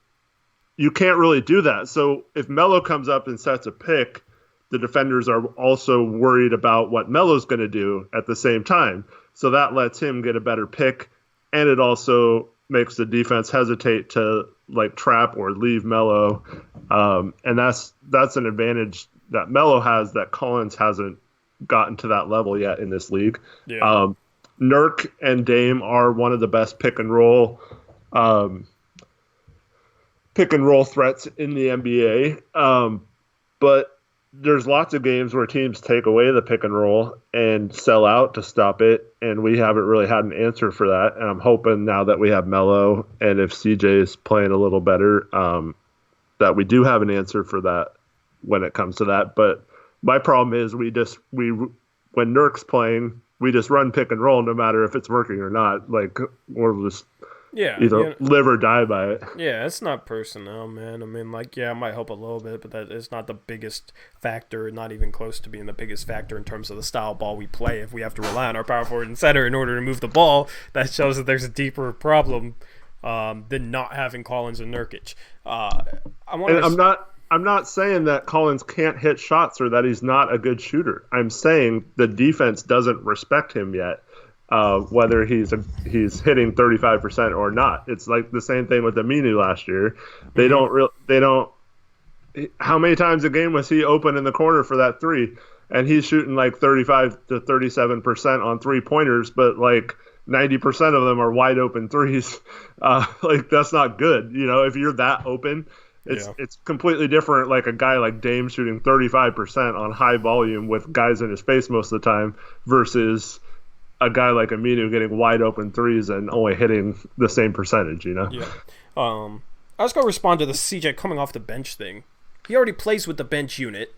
you can't really do that. So if Melo comes up and sets a pick, the defenders are also worried about what Melo's going to do at the same time. So that lets him get a better pick, and it also makes the defense hesitate to like trap or leave Melo. And that's an advantage that Melo has that Collins hasn't gotten to that level yet in this league. Yeah. Nurk and Dame are one of the best pick and roll threats in the NBA. But there's lots of games where teams take away the pick and roll and sell out to stop it, and we haven't really had an answer for that. And I'm hoping now that we have Melo and if CJ is playing a little better, that we do have an answer for that when it comes to that. But my problem is when Nurk's playing, we just run pick and roll no matter if it's working or not. Like, we're just either live or die by it. Yeah, it's not personnel, man. I mean, like, yeah, it might help a little bit, but that is not the biggest factor, not even close to being the biggest factor in terms of the style of ball we play. If we have to rely on our power forward and center in order to move the ball, that shows that there's a deeper problem than not having Collins and Nurkic. I'm not saying that Collins can't hit shots or that he's not a good shooter. I'm saying the defense doesn't respect him yet. Whether he's hitting 35% or not. It's like the same thing with Aminu last year. They don't. How many times a game was he open in the corner for that three? And he's shooting like 35 to 37% on 3-pointers, but like 90% of them are wide open threes. Like, that's not good. If you're that open, it's completely different. Like a guy like Dame shooting 35% on high volume with guys in his face most of the time versus a guy like Aminu getting wide open threes and only hitting the same percentage, Yeah. I was going to respond to the CJ coming off the bench thing. He already plays with the bench unit.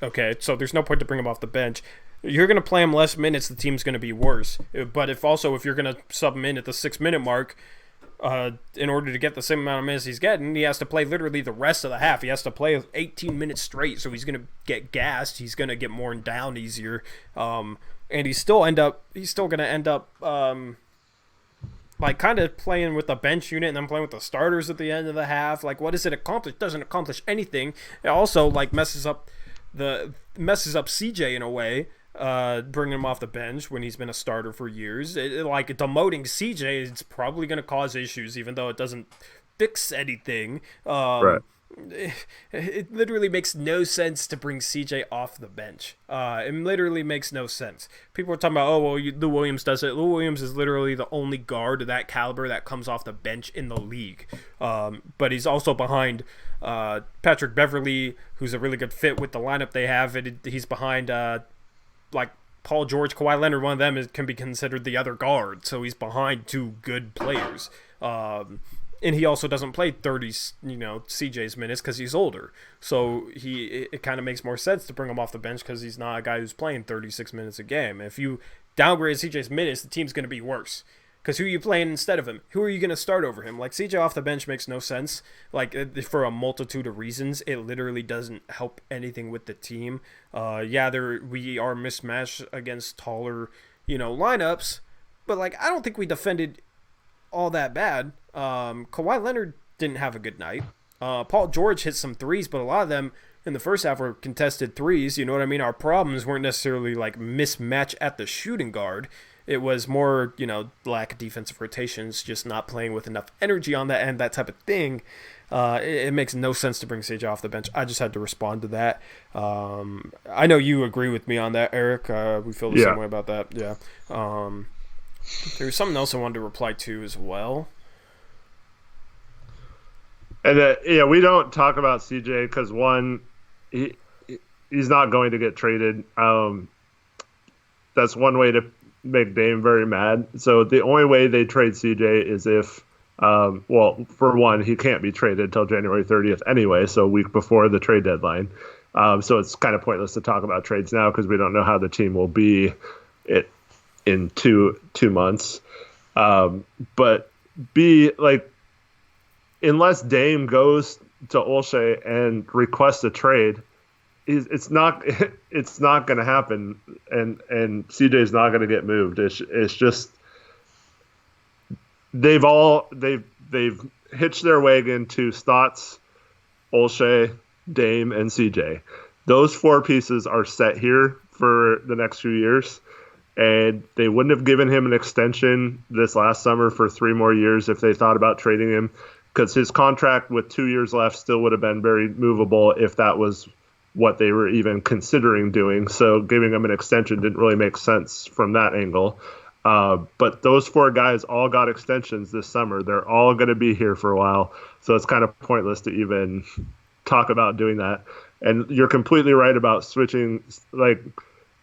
Okay, so there's no point to bring him off the bench. you're going to play him less minutes, the team's going to be worse. But if you're going to sub him in at the 6-minute mark, in order to get the same amount of minutes he's getting, he has to play literally the rest of the half. He has to play 18 minutes straight, so he's going to get gassed. He's going to get worn down easier, and he's still going to end up like kind of playing with the bench unit and then playing with the starters at the end of the half. Like, what does it accomplish? It doesn't accomplish anything. It also like messes up CJ in a way, bringing him off the bench when he's been a starter for years. Like demoting CJ is probably going to cause issues, even though it doesn't fix anything. Right. It literally makes no sense to bring CJ off the bench. It literally makes no sense. People are talking about, Lou Williams does it. Lou Williams is literally the only guard of that caliber that comes off the bench in the league. But he's also behind Patrick Beverley, who's a really good fit with the lineup they have. He's behind like Paul George, Kawhi Leonard. One of them can be considered the other guard, so he's behind two good players. And he also doesn't play 30, CJ's minutes because he's older. So it kind of makes more sense to bring him off the bench because he's not a guy who's playing 36 minutes a game. If you downgrade CJ's minutes, the team's going to be worse. Because who are you playing instead of him? Who are you going to start over him? Like, CJ off the bench makes no sense. Like, for a multitude of reasons, it literally doesn't help anything with the team. We are mismatched against taller, lineups. But, like, I don't think we defended all that bad. Kawhi Leonard didn't have a good night. Paul George hit some threes, but a lot of them in the first half were contested threes. You know what I mean? Our problems weren't necessarily like mismatch at the shooting guard. It was more, lack of defensive rotations, just not playing with enough energy on that end, that type of thing. It makes no sense to bring Sage off the bench. I just had to respond to that. I know you agree with me on that, Eric. We feel the same way about that. Yeah. There was something else I wanted to reply to as well. And we don't talk about CJ because one, he's not going to get traded. That's one way to make Dame very mad. So the only way they trade CJ is if, for one, he can't be traded until January 30th anyway, so a week before the trade deadline. So it's kind of pointless to talk about trades now because we don't know how the team will be in two months. But B, like, unless Dame goes to Olshey and requests a trade, it's not going to happen, and CJ's not going to get moved. It's just they've hitched their wagon to Stotts, Olshey, Dame, and CJ. Those four pieces are set here for the next few years, and they wouldn't have given him an extension this last summer for 3 more years if they thought about trading him, because his contract with 2 years left still would have been very movable if that was what they were even considering doing. So giving him an extension didn't really make sense from that angle. But those 4 guys all got extensions this summer. They're all going to be here for a while. So it's kind of pointless to even talk about doing that. And you're completely right about switching. Like,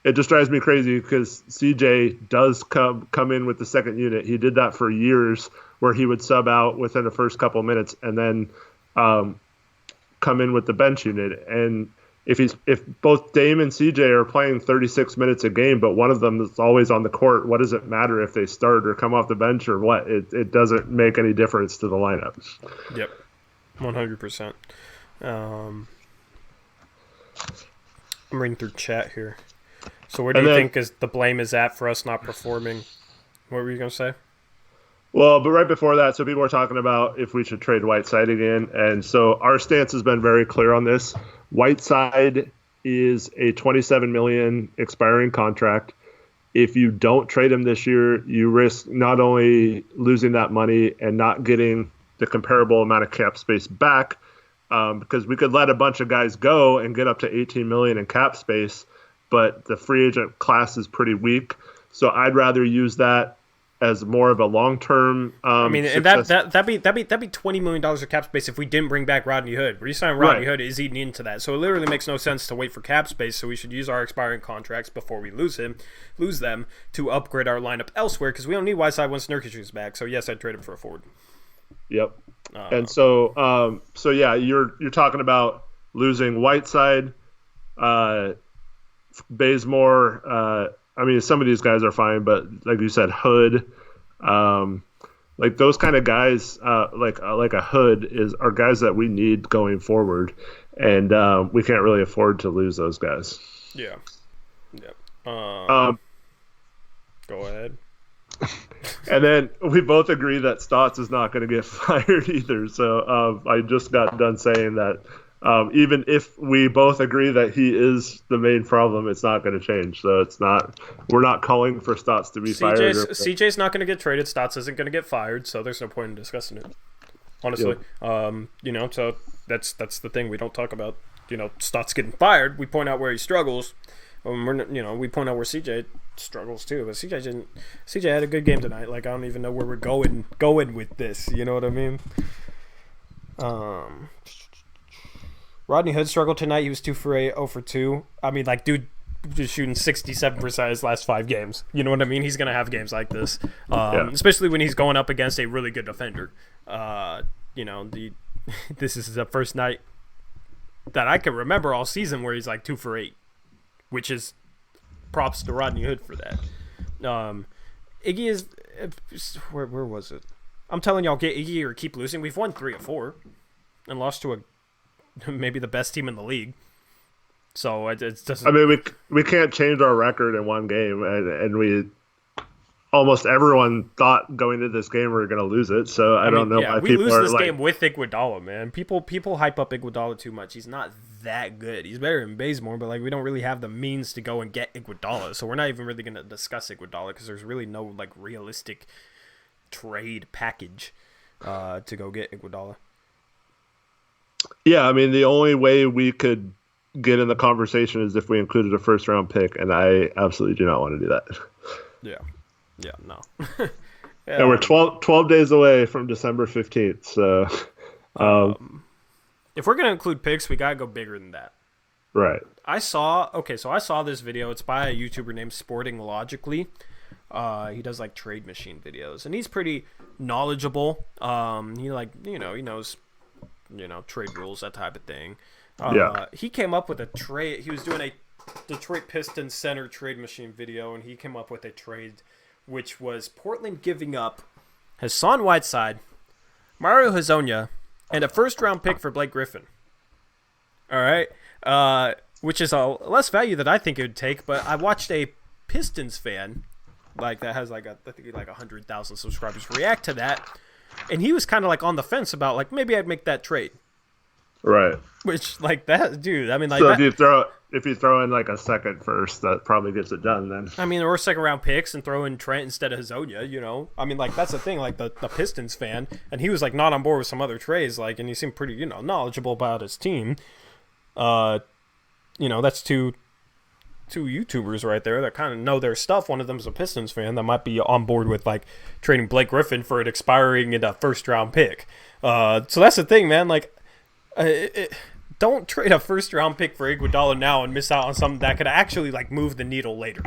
it just drives me crazy because CJ does come in with the second unit. He did that for years where he would sub out within the first couple of minutes and then come in with the bench unit. And if both Dame and CJ are playing 36 minutes a game, but one of them is always on the court, what does it matter if they start or come off the bench or what? It doesn't make any difference to the lineup. Yep, 100%. I'm reading through chat here. So where do you think the blame is at for us not performing? What were you going to say? Well, but right before that, so people were talking about if we should trade Whiteside again. And so our stance has been very clear on this. Whiteside is a $27 million expiring contract. If you don't trade him this year, you risk not only losing that money and not getting the comparable amount of cap space back, because we could let a bunch of guys go and get up to $18 million in cap space, but the free agent class is pretty weak. So I'd rather use that as more of a long-term. And that'd be $20 million of cap space if we didn't bring back Rodney Hood. Re-signing Rodney Hood is eating into that, so it literally makes no sense to wait for cap space. So we should use our expiring contracts before we lose them to upgrade our lineup elsewhere because we don't need Whiteside once Nurkic is back. So yes, I'd trade him for a forward. Yep. And so you're talking about losing Whiteside. Bazemore. I mean, some of these guys are fine, but like you said, Hood, like those kind of guys, like a Hood are guys that we need going forward, and we can't really afford to lose those guys. Yeah. Go ahead. And then we both agree that Stotts is not going to get fired either. So I just got done saying that even if we both agree that he is the main problem, it's not going to change. So we're not calling for Stotts to be fired. CJ's not going to get traded. Stotts isn't going to get fired. So there's no point in discussing it, honestly. Yep. So that's the thing. We don't talk about, Stotts getting fired. We point out where he struggles. We point out where CJ struggles too, but CJ had a good game tonight. Like, I don't even know where we're going with this. You know what I mean? Rodney Hood struggled tonight. He was 2 for 8, 0 for 2. I mean, like, dude just shooting 67% his last 5 games. You know what I mean? He's gonna have games like this, especially when he's going up against a really good defender. This is the first night that I can remember all season where he's like 2 for 8. Which is props to Rodney Hood for that. Iggy is where was it? I'm telling y'all, get Iggy or keep losing. We've won 3 of 4 and lost to maybe the best team in the league. So it doesn't. I mean, we can't change our record in one game, and we almost everyone thought going into this game we were going to lose it. So I don't know why people lose are this game with Iguodala, man. People hype up Iguodala too much. He's not that good. He's better than Bazemore, but like we don't really have the means to go and get Iguodala. So we're not even really going to discuss Iguodala because there's really no like realistic trade package to go get Iguodala. Yeah, I mean the only way we could get in the conversation is if we included a first round pick, and I absolutely do not want to do that. Yeah, no. And we're 12 days away from December 15th, so if we're going to include picks, we got to go bigger than that. Right. I saw this video. It's by a YouTuber named Sporting Logically. He does like trade machine videos, and he's pretty knowledgeable. He knows, trade rules, that type of thing. He came up with a trade. He was doing a Detroit Pistons center trade machine video, and he came up with a trade which was Portland giving up Hassan Whiteside, Mario Hezonja, and a first-round pick for Blake Griffin. All right? Which is a less value than I think it would take, but I watched a Pistons fan, like that has I think 100,000 subscribers, react to that, and he was kind of like on the fence about like maybe I'd make that trade. Right. Which like that, dude. I mean, like so if you throw in like a second first, that probably gets it done. Then I mean, or second round picks and throw in Trent instead of Hezonja. I mean, like that's the thing. Like the Pistons fan, and he was like not on board with some other trades. Like, and he seemed pretty knowledgeable about his team. That's two YouTubers right there that kind of know their stuff. One of them is a Pistons fan that might be on board with like trading Blake Griffin for it expiring in a first round pick. So that's the thing, man. Like. Don't trade a first-round pick for Iguodala now and miss out on something that could actually like move the needle later.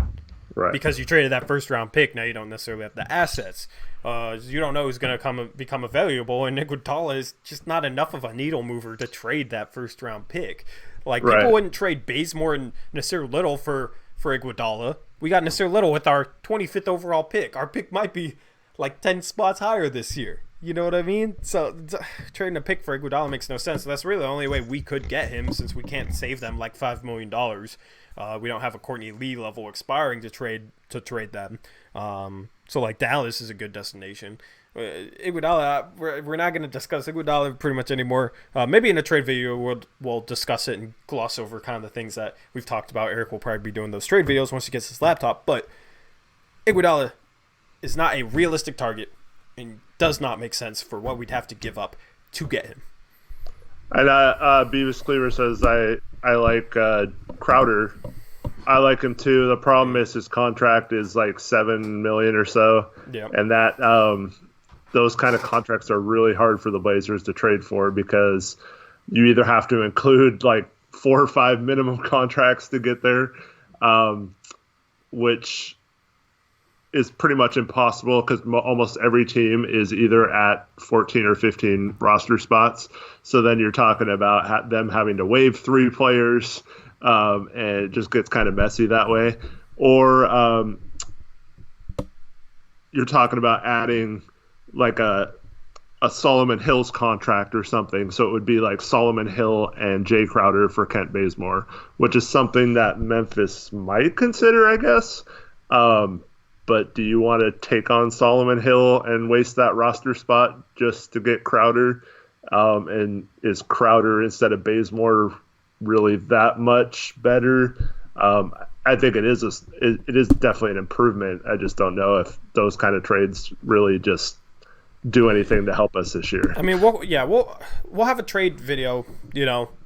Right. Because you traded that first-round pick, now you don't necessarily have the assets. You don't know who's going to become available, and Iguodala is just not enough of a needle mover to trade that first-round pick. Like people wouldn't trade Bazemore and Nasir Little for Iguodala. We got Nasir Little with our 25th overall pick. Our pick might be like 10 spots higher this year. You know what I mean? So trading a pick for Iguodala makes no sense. So that's really the only way we could get him, since we can't save them like $5 million. We don't have a Courtney Lee level expiring to trade them. So like Dallas is a good destination. Iguodala, we're not going to discuss Iguodala pretty much anymore. Maybe in a trade video we'll discuss it and gloss over kind of the things that we've talked about. Eric will probably be doing those trade videos once he gets his laptop. But Iguodala is not a realistic target and does not make sense for what we'd have to give up to get him. And Beavis Cleaver says, I like Crowder. I like him too. The problem is his contract is like $7 million or so. Yeah. And that those kind of contracts are really hard for the Blazers to trade for, because you either have to include like 4 or 5 minimum contracts to get there, which is pretty much impossible because almost every team is either at 14 or 15 roster spots. So then you're talking about them having to waive 3 players, and it just gets kind of messy that way. Or you're talking about adding like a Solomon Hill's contract or something. So it would be like Solomon Hill and Jay Crowder for Kent Bazemore, which is something that Memphis might consider, I guess. But do you want to take on Solomon Hill and waste that roster spot just to get Crowder? And is Crowder instead of Bazemore really that much better? I think it is definitely an improvement. I just don't know if those kind of trades really just do anything to help us this year. I mean, we'll have a trade video,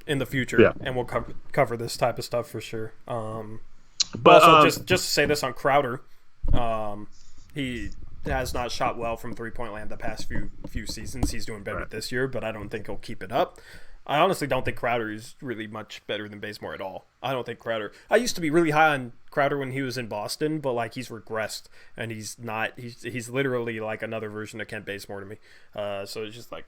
in the future, and we'll cover this type of stuff for sure. But also, just to say this on Crowder, he has not shot well from 3-point land the past few seasons. He's doing better this year, but I don't think he'll keep it up. I honestly don't think Crowder is really much better than Bazemore at all. I don't think Crowder. I used to be really high on Crowder when he was in Boston, but like he's regressed and he's not. He's literally like another version of Kent Bazemore to me. So it's just like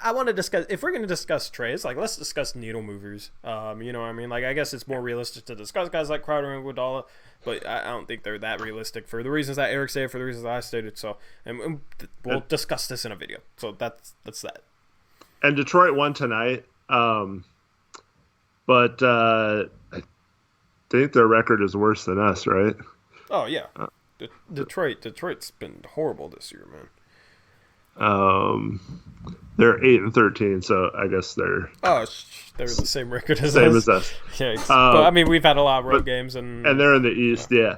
I want to discuss, if we're going to discuss trades, like let's discuss needle movers. You know what I mean? Like I guess it's more realistic to discuss guys like Crowder and Iguodala, but I don't think they're that realistic for the reasons that Eric stated, for the reasons that I stated. So and we'll discuss this in a video. So that's that. And Detroit won tonight, but I think their record is worse than us, right? Oh yeah, Detroit's been horrible this year, man. They're 8-13, so I guess they're the same record as us. Yeah, but I mean we've had a lot of road games and they're in the East, yeah.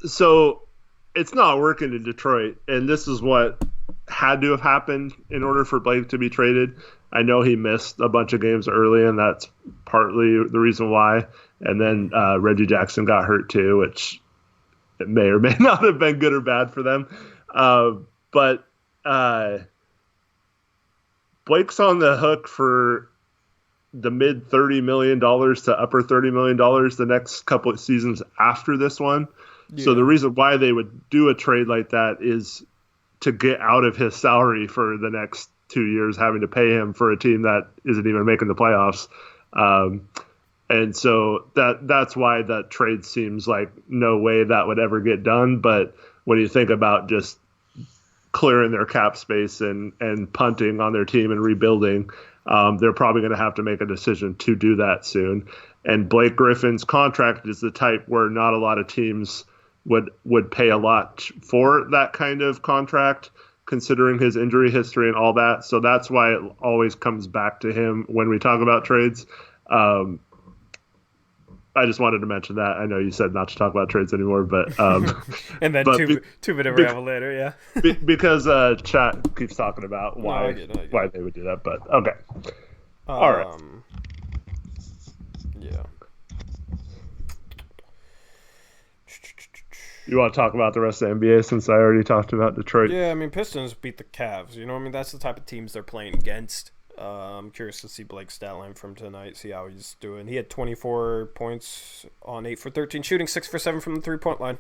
So it's not working in Detroit, and this is what had to have happened in order for Blake to be traded. I know he missed a bunch of games early, and that's partly the reason why. And then Reggie Jackson got hurt too, which it may or may not have been good or bad for them. But Blake's on the hook for the mid $30 million to upper $30 million the next couple of seasons after this one. Yeah. So the reason why they would do a trade like that is to get out of his salary for the next 2 years, having to pay him for a team that isn't even making the playoffs. And so that's why that trade seems like no way that would ever get done. But when you think about just clearing their cap space and punting on their team and rebuilding, they're probably going to have to make a decision to do that soon. And Blake Griffin's contract is the type where not a lot of teams would pay a lot for that kind of contract, considering his injury history and all that. So that's why it always comes back to him when we talk about trades. I just wanted to mention that. I know you said not to talk about trades anymore, but and then two-minute ramble later, yeah. Because chat keeps talking about why they would do that. But okay, all right, yeah. You want to talk about the rest of the NBA since I already talked about Detroit? Yeah, I mean, Pistons beat the Cavs. You know what I mean? That's the type of teams they're playing against. I'm curious to see Blake's stat line from tonight, see how he's doing. He had 24 points on 8 for 13 shooting, 6 for 7 from the three-point line.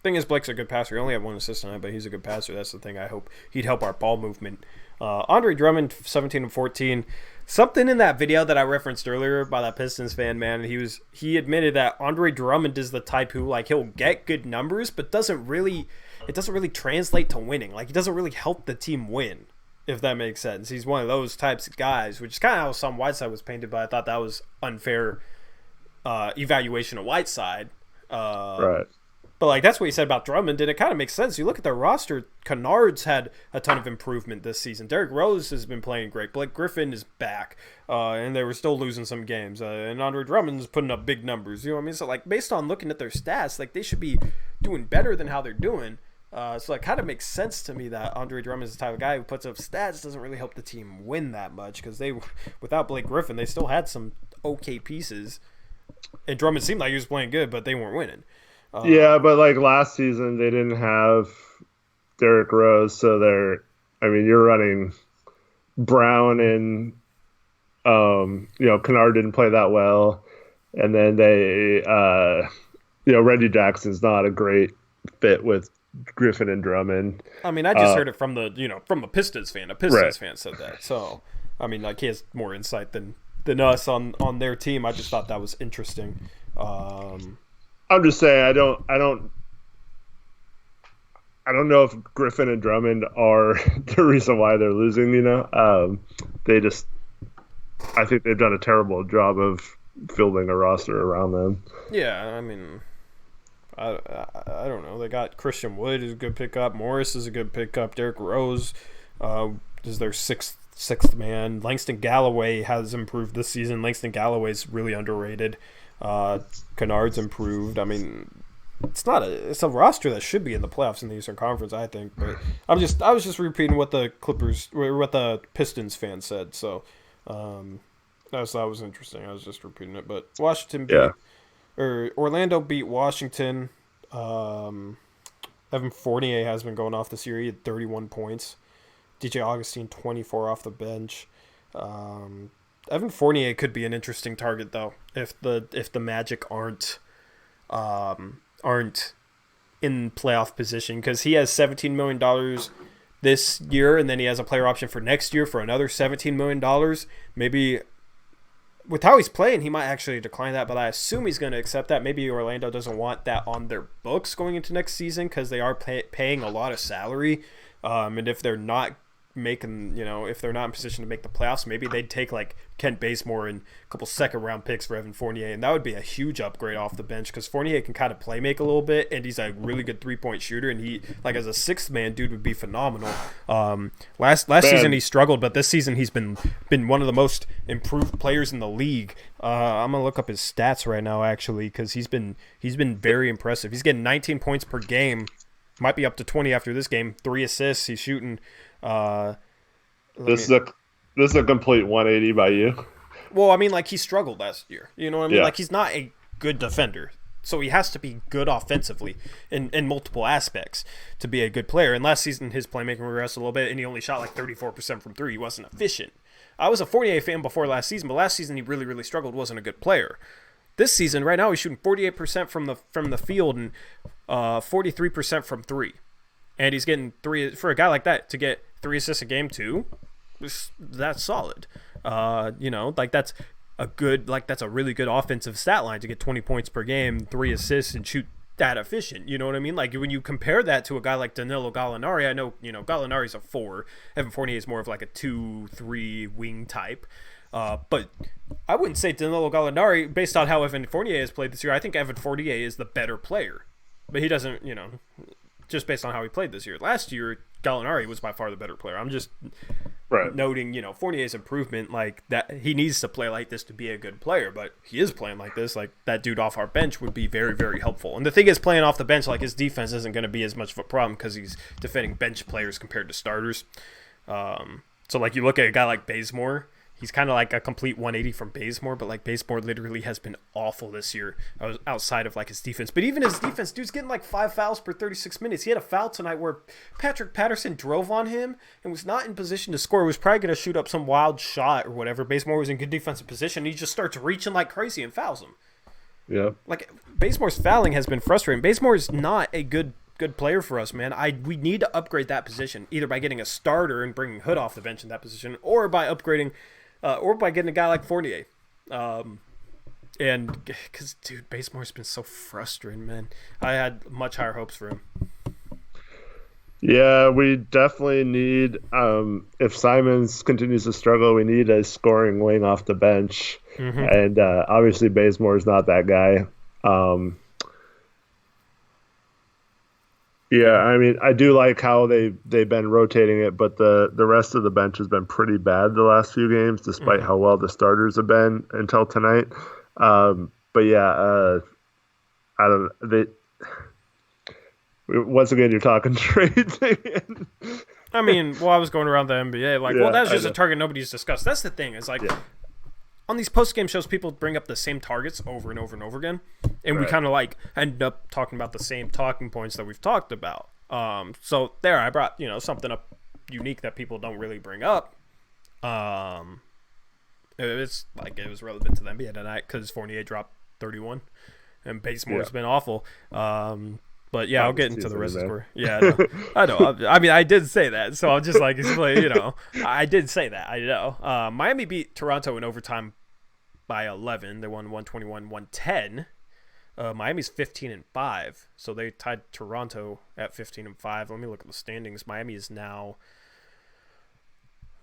Thing is, Blake's a good passer. He only had 1 assist tonight, but he's a good passer. That's the thing. I hope he'd help our ball movement. Andre Drummond, 17 and 14. Something in that video that I referenced earlier by that Pistons fan, man, he admitted that Andre Drummond is the type who, like, he'll get good numbers, but it doesn't really translate to winning. Like, he doesn't really help the team win, if that makes sense. He's one of those types of guys, which is kind of how Sam Whiteside was painted, but I thought that was unfair evaluation of Whiteside. Right. But, like, that's what he said about Drummond, and it kind of makes sense. You look at their roster, Kennard's had a ton of improvement this season. Derrick Rose has been playing great. Blake Griffin is back, and they were still losing some games. And Andre Drummond's putting up big numbers. You know what I mean? So, like, based on looking at their stats, like, they should be doing better than how they're doing. So it kind of makes sense to me that Andre Drummond is the type of guy who puts up stats, doesn't really help the team win that much, because without Blake Griffin, they still had some okay pieces. And Drummond seemed like he was playing good, but they weren't winning. Yeah, but like last season, they didn't have Derrick Rose, so you're running Brown and Kennard didn't play that well, and then they Reggie Jackson's not a great fit with Griffin and Drummond. I mean, I just heard it from a Pistons fan. A Pistons fan said that, so I mean, like, he has more insight than than us on their team. I just thought that was interesting. I'm just saying I don't know if Griffin and Drummond are the reason why they're losing. I think they've done a terrible job of building a roster around them. Yeah, I mean, I don't know. They got Christian Wood is a good pickup. Morris is a good pickup. Derrick Rose is their sixth man. Langston Galloway has improved this season. Langston Galloway's really underrated. Kennard's improved. I mean, it's a roster that should be in the playoffs in the Eastern Conference, I think. But I was just repeating what the Pistons fans said. So that was interesting. I was just repeating it. But Orlando beat Washington. Evan Fournier has been going off this year. He had 31 points. DJ Augustine 24 off the bench. Evan Fournier could be an interesting target though if the Magic aren't in playoff position, because he has $17 million this year, and then he has a player option for next year for another $17 million. Maybe with how he's playing, he might actually decline that, but I assume he's going to accept that. Maybe Orlando doesn't want that on their books going into next season because they are paying a lot of salary, and if they're not if they're not in position to make the playoffs, maybe they'd take like Kent Bazemore and a couple second round picks for Evan Fournier, and that would be a huge upgrade off the bench because Fournier can kind of play make a little bit, and he's a really good 3-point shooter, and he, like, as a sixth man, dude, would be phenomenal. Last season he struggled, but this season he's been one of the most improved players in the league. I'm gonna look up his stats right now actually, because he's been very impressive. He's getting 19 points per game, might be up to 20 after this game. 3 assists. He's shooting. This is a complete 180 by you. Well, I mean, like, he struggled last year. You know what I mean? Yeah. Like, he's not a good defender, so he has to be good offensively in multiple aspects to be a good player. And last season, his playmaking regressed a little bit, and he only shot like 34% from three. He wasn't efficient. I was a Fournier fan before last season, but last season he really, really struggled. Wasn't a good player. This season, right now, he's shooting 48% from the field and 43% from three. And he's getting three for a guy like that to get 3 assists a game too. That's solid. That's a really good offensive stat line to get 20 points per game, 3 assists, and shoot that efficient. You know what I mean? Like, when you compare that to a guy like Danilo Gallinari, I know, Gallinari's a 4. Evan Fournier is more of like a 2-3 wing type. But I wouldn't say Danilo Gallinari, based on how Evan Fournier has played this year, I think Evan Fournier is the better player. But he doesn't, just based on how he played this year. Last year, Gallinari was by far the better player. I'm just noting, Fournier's improvement, like that. He needs to play like this to be a good player, but he is playing like this. Like, that dude off our bench would be very, very helpful. And the thing is, playing off the bench, like, his defense isn't going to be as much of a problem because he's defending bench players compared to starters. So, like, you look at a guy like Bazemore, he's kind of like a complete 180 from Bazemore, but, like, Bazemore literally has been awful this year outside of, like, his defense. But even his defense, dude's getting like 5 fouls per 36 minutes. He had a foul tonight where Patrick Patterson drove on him and was not in position to score. He was probably going to shoot up some wild shot or whatever. Bazemore was in good defensive position. He just starts reaching like crazy and fouls him. Yeah. Like, Bazemore's fouling has been frustrating. Bazemore is not a good player for us, man. We need to upgrade that position, either by getting a starter and bringing Hood off the bench in that position, or by upgrading or by getting a guy like Fournier. And because, dude, Bazemore's been so frustrating, man. I had much higher hopes for him. Yeah, we definitely need, if Simons continues to struggle, we need a scoring wing off the bench. Mm-hmm. And obviously Bazemore's not that guy. Yeah, I mean, I do like how they've been rotating it, but the rest of the bench has been pretty bad the last few games, despite how well the starters have been until tonight. But yeah, I don't. Once again, you're talking trades again. I mean, I was going around the NBA that's just a target nobody's discussed. That's the thing. Is like. Yeah. On these post-game shows, people bring up the same targets over and over and over again, and we kind of like end up talking about the same talking points that we've talked about. So there, I brought something up unique that people don't really bring up. It's like it was relevant to the NBA tonight because Fournier dropped 31, and Bazemore's been awful. But yeah, I'll get into the rest of the score. Yeah, I know. I mean, I did say that, so I'm just like, I did say that. I know. Miami beat Toronto in overtime by 11. They won 121-110. Miami's 15-5, so they tied Toronto at 15-5. Let me look at the standings. Miami is now,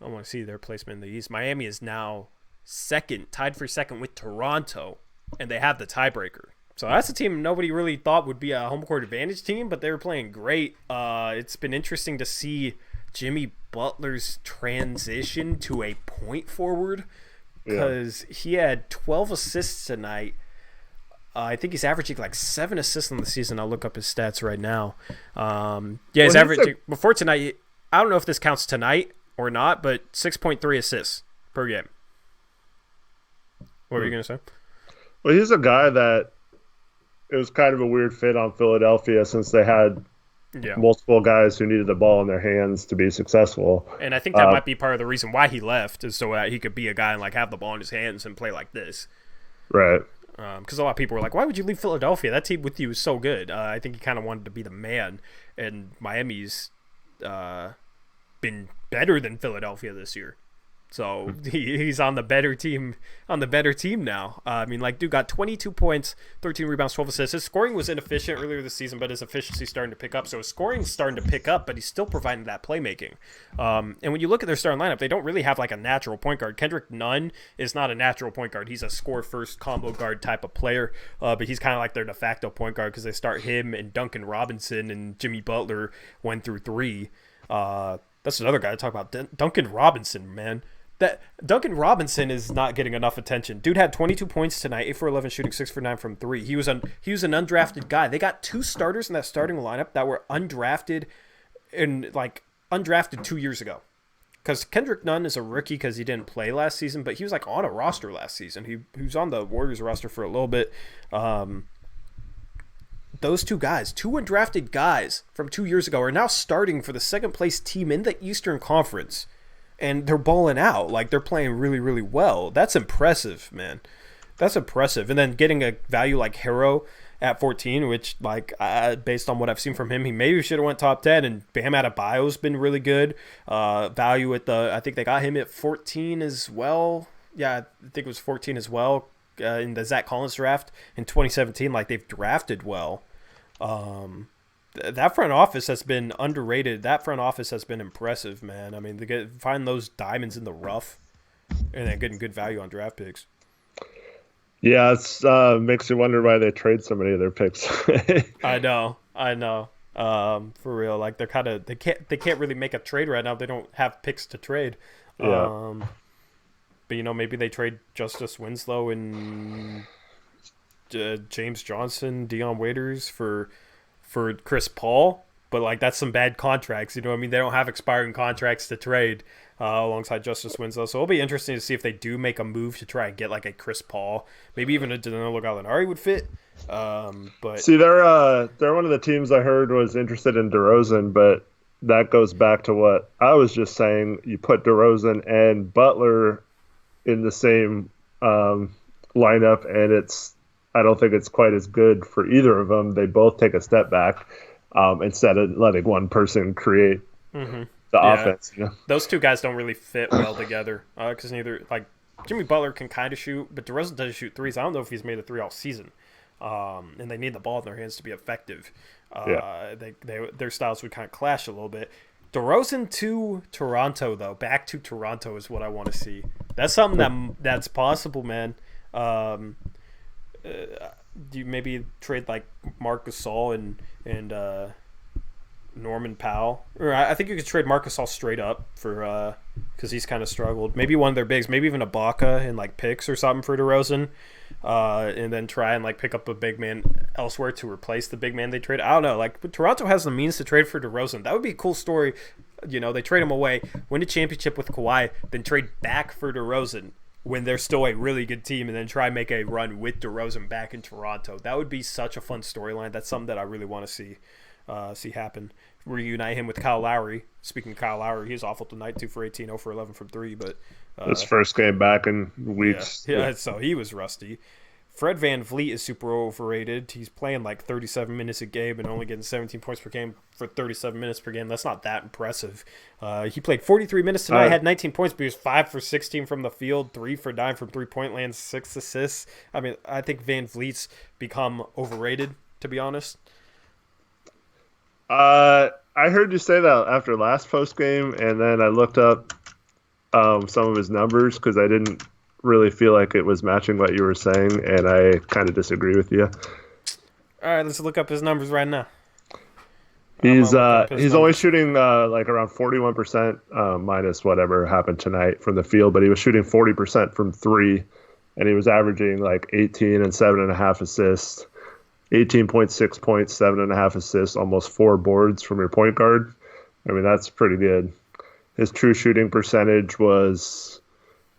I want to see their placement in the East. Miami is now second, tied for second with Toronto, and they have the tiebreaker. So that's a team nobody really thought would be a home court advantage team, but they were playing great. It's been interesting to see Jimmy Butler's transition to a point forward, because he had 12 assists tonight. I think he's averaging like 7 assists on the season. I'll look up his stats right now. He's averaging before tonight. I don't know if this counts tonight or not, but 6.3 assists per game. What were you going to say? Well, he's a guy that it was kind of a weird fit on Philadelphia, since they had multiple guys who needed the ball in their hands to be successful. And I think that might be part of the reason why he left, is so that he could be a guy and like have the ball in his hands and play like this. Right. Because a lot of people were like, why would you leave Philadelphia? That team with you is so good. I think he kind of wanted to be the man, and Miami's been better than Philadelphia this year. So he's on the better team now. I mean, like, dude got 22 points, 13 rebounds, 12 assists. His scoring was inefficient earlier this season, but his efficiency is starting to pick up. So his scoring is starting to pick up, but he's still providing that playmaking. And when you look at their starting lineup, they don't really have like a natural point guard. Kendrick Nunn is not a natural point guard. He's a score-first combo guard type of player, but he's kind of like their de facto point guard, because they start him and Duncan Robinson and Jimmy Butler 1 through 3. That's another guy to talk about. Duncan Robinson, man. That Duncan Robinson is not getting enough attention. Dude had 22 points tonight, 8 for 11 shooting, 6 for 9 from 3. He was an undrafted guy. They got 2 starters in that starting lineup that were undrafted 2 years ago. Because Kendrick Nunn is a rookie because he didn't play last season, but he was like on a roster last season. He was on the Warriors roster for a little bit. Those 2 guys, 2 undrafted guys from 2 years ago, are now starting for the second place team in the Eastern Conference. And they're balling out. Like, they're playing really, really well. That's impressive, man. That's impressive. And then getting a value like Hero at 14, which, like, based on what I've seen from him, he maybe should have went top 10. And Bam Adebayo's been really good. Value at I think they got him at 14 as well. Yeah, I think it was 14 as well in the Zach Collins draft in 2017. Like, they've drafted well. That front office has been underrated. That front office has been impressive, man. I mean, they find those diamonds in the rough, and they're getting good value on draft picks. Yeah, it's makes you wonder why they trade so many of their picks. I know. For real, like they can't really make a trade right now. They don't have picks to trade. Yeah. But maybe they trade Justice Winslow and James Johnson, Dion Waiters for Chris Paul, but like that's some bad contracts. You know what I mean? They don't have expiring contracts to trade alongside Justice Winslow. So it'll be interesting to see if they do make a move to try and get like a Chris Paul, maybe even a Danilo Gallinari would fit. But see, they're one of the teams I heard was interested in DeRozan, but that goes back to what I was just saying. You put DeRozan and Butler in the same lineup, and I don't think it's quite as good for either of them. They both take a step back instead of letting one person create the offense. Those 2 guys don't really fit well together because neither, like, Jimmy Butler can kind of shoot, but DeRozan doesn't shoot threes. I don't know if he's made a 3 all season, and they need the ball in their hands to be effective. Their styles would kind of clash a little bit. DeRozan to Toronto, though, back to Toronto is what I want to see. That's something that's possible, man. Do you maybe trade like Marc Gasol and Norman Powell? Or I think you could trade Marc Gasol straight up for because he's kind of struggled. Maybe one of their bigs, maybe even Ibaka and like picks or something for DeRozan, and then try and like pick up a big man elsewhere to replace the big man they trade. I don't know. Like, but Toronto has the means to trade for DeRozan. That would be a cool story. They trade him away, win a championship with Kawhi, then trade back for DeRozan when they're still a really good team, and then try and make a run with DeRozan back in Toronto. That would be such a fun storyline. That's something that I really want to see happen. Reunite him with Kyle Lowry. Speaking of Kyle Lowry, he was awful tonight, 2 for 18, 0 for 11 from 3. But his first game back in weeks. Yeah, so he was rusty. Fred VanVleet is super overrated. He's playing like 37 minutes a game and only getting 17 points per game for 37 minutes per game. That's not that impressive. He played 43 minutes tonight, had 19 points, but he was 5 for 16 from the field, 3 for 9 from three-point land, 6 assists. I mean, I think VanVleet's become overrated, to be honest. I heard you say that after last post game, and then I looked up some of his numbers because I didn't really feel like it was matching what you were saying, and I kind of disagree with you. All right, let's look up his numbers right now. He's only shooting like around 41% minus whatever happened tonight from the field, but he was shooting 40% from three, and he was averaging like 18 and 7.5 assists, 18.6 points, 7.5 assists, almost 4 boards from your point guard. I mean, that's pretty good. His true shooting percentage was,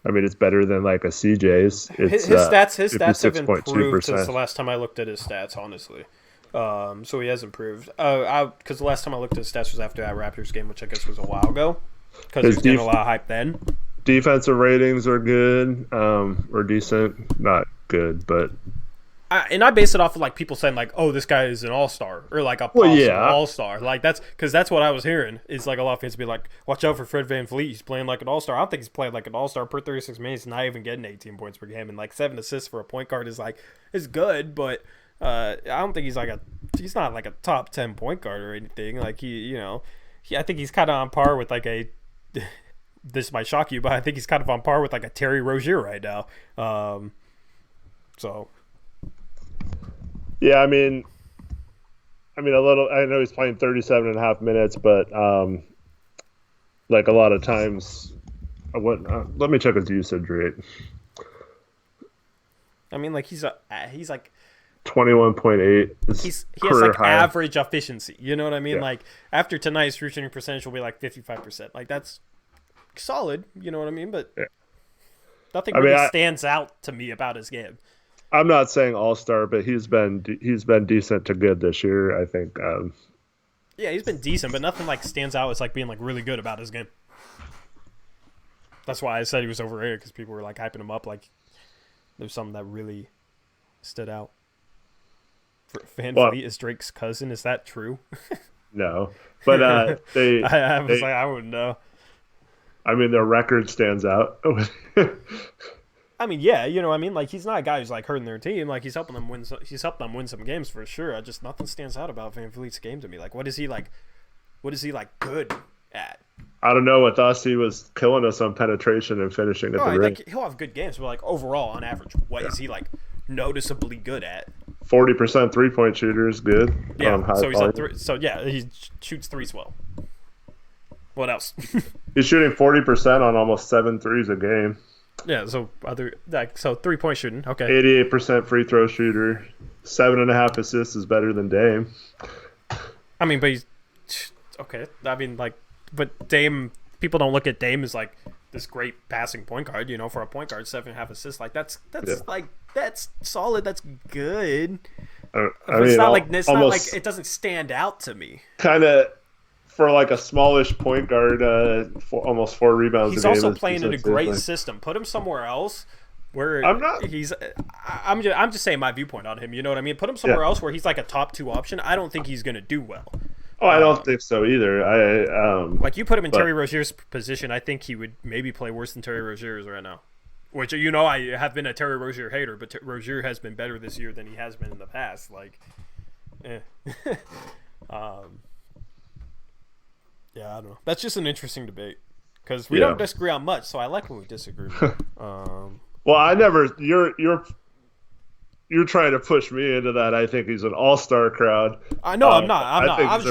I mean, it's better than like a CJ's. His stats have improved since the last time I looked at his stats, honestly. So he has improved. Because the last time I looked at his stats was after that Raptors game, which I guess was a while ago. Because he was getting a lot of hype then. Defensive ratings are good, or decent. Not good, but... I base it off of like people saying like, "Oh, this guy is an all-star," or like a possible all-star. Like that's because that's what I was hearing. Is like a lot of fans be like, "Watch out for Fred VanVleet. He's playing like an all-star." I don't think he's playing like an all-star per 36 minutes. He's not even getting 18 points per game, and like 7 assists for a point guard is good, but I don't think he's not like a top 10 point guard or anything. Like I think he's kind of on par with like a. This might shock you, but I think he's kind of on par with like a Terry Rozier right now. So. Yeah, I mean, a little. I know he's playing 37.5 minutes, but like a lot of times, let me check his usage rate. I mean, like he's like 21.8. He has like high. Average efficiency. You know what I mean? Yeah. Like after tonight's true shooting percentage will be like 55%. Like that's solid. You know what I mean? But nothing really stands out to me about his game. I'm not saying all-star, but he's been decent to good this year, I think. Yeah, he's been decent, but nothing like stands out as like being like really good about his game. That's why I said he was overrated, because people were like hyping him up like there's something that really stood out. VanVleet is Drake's cousin. Is that true? No, but I was like, I wouldn't know. I mean, their record stands out. I mean, yeah, you know what I mean? Like, he's not a guy who's, like, hurting their team. Like, he's helping them win some games for sure. Nothing stands out about VanVleet's game to me. Like, what is he, good at? I don't know. With us, he was killing us on penetration and finishing at the rim. Like, he'll have good games, but, like, overall, on average, what is he, like, noticeably good at? 40% three-point shooter is good. Yeah, so he's he shoots threes well. What else? He's shooting 40% on almost 7 threes a game. Yeah, so 3-point shooting, okay. 88% free throw shooter, 7.5 assists is better than Dame. I mean, but he's okay. I mean, like, but Dame, people don't look at Dame as like this great passing point guard. You know, for a point guard, 7.5 assists, like that's solid. That's good. It's not like it doesn't stand out to me. Kind of. For like a smallish point guard, almost 4 rebounds. He's also playing in a great system. Put him somewhere else where I'm just saying my viewpoint on him. You know what I mean? Put him somewhere else where he's like a top 2 option. I don't think he's going to do well. Oh, I don't think so either. Like you put him in Terry Rozier's position, I think he would maybe play worse than Terry Rozier is right now. Which I have been a Terry Rozier hater, but Rozier has been better this year than he has been in the past. Like, yeah, I don't know. That's just an interesting debate because we don't disagree on much, so I like when we disagree. Well, I never. You're trying to push me into that. I think he's an all-star crowd. I know I'm not. I was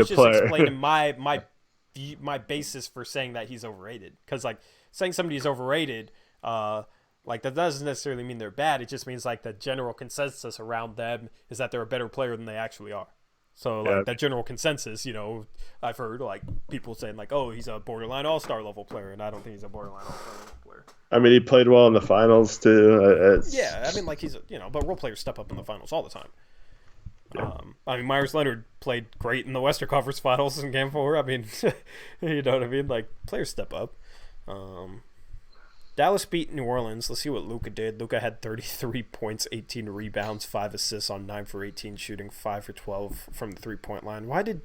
just player. explaining my basis for saying that he's overrated. Because like saying somebody's overrated, like that doesn't necessarily mean they're bad. It just means like the general consensus around them is that they're a better player than they actually are. So like that general consensus, you know, I've heard like people saying like, oh, he's a borderline all-star level player, and I don't think he's a borderline all-star level player. I mean, he played well in the finals too. Yeah, I mean, like he's but role players step up in the finals all the time. Yeah. I mean, Myers Leonard played great in the Western Conference Finals in Game 4. I mean, you know what I mean? Like players step up. Dallas beat New Orleans. Let's see what Luka did. Luka had 33 points, 18 rebounds, 5 assists on 9 for 18 shooting, 5 for 12 from the 3-point line. Why did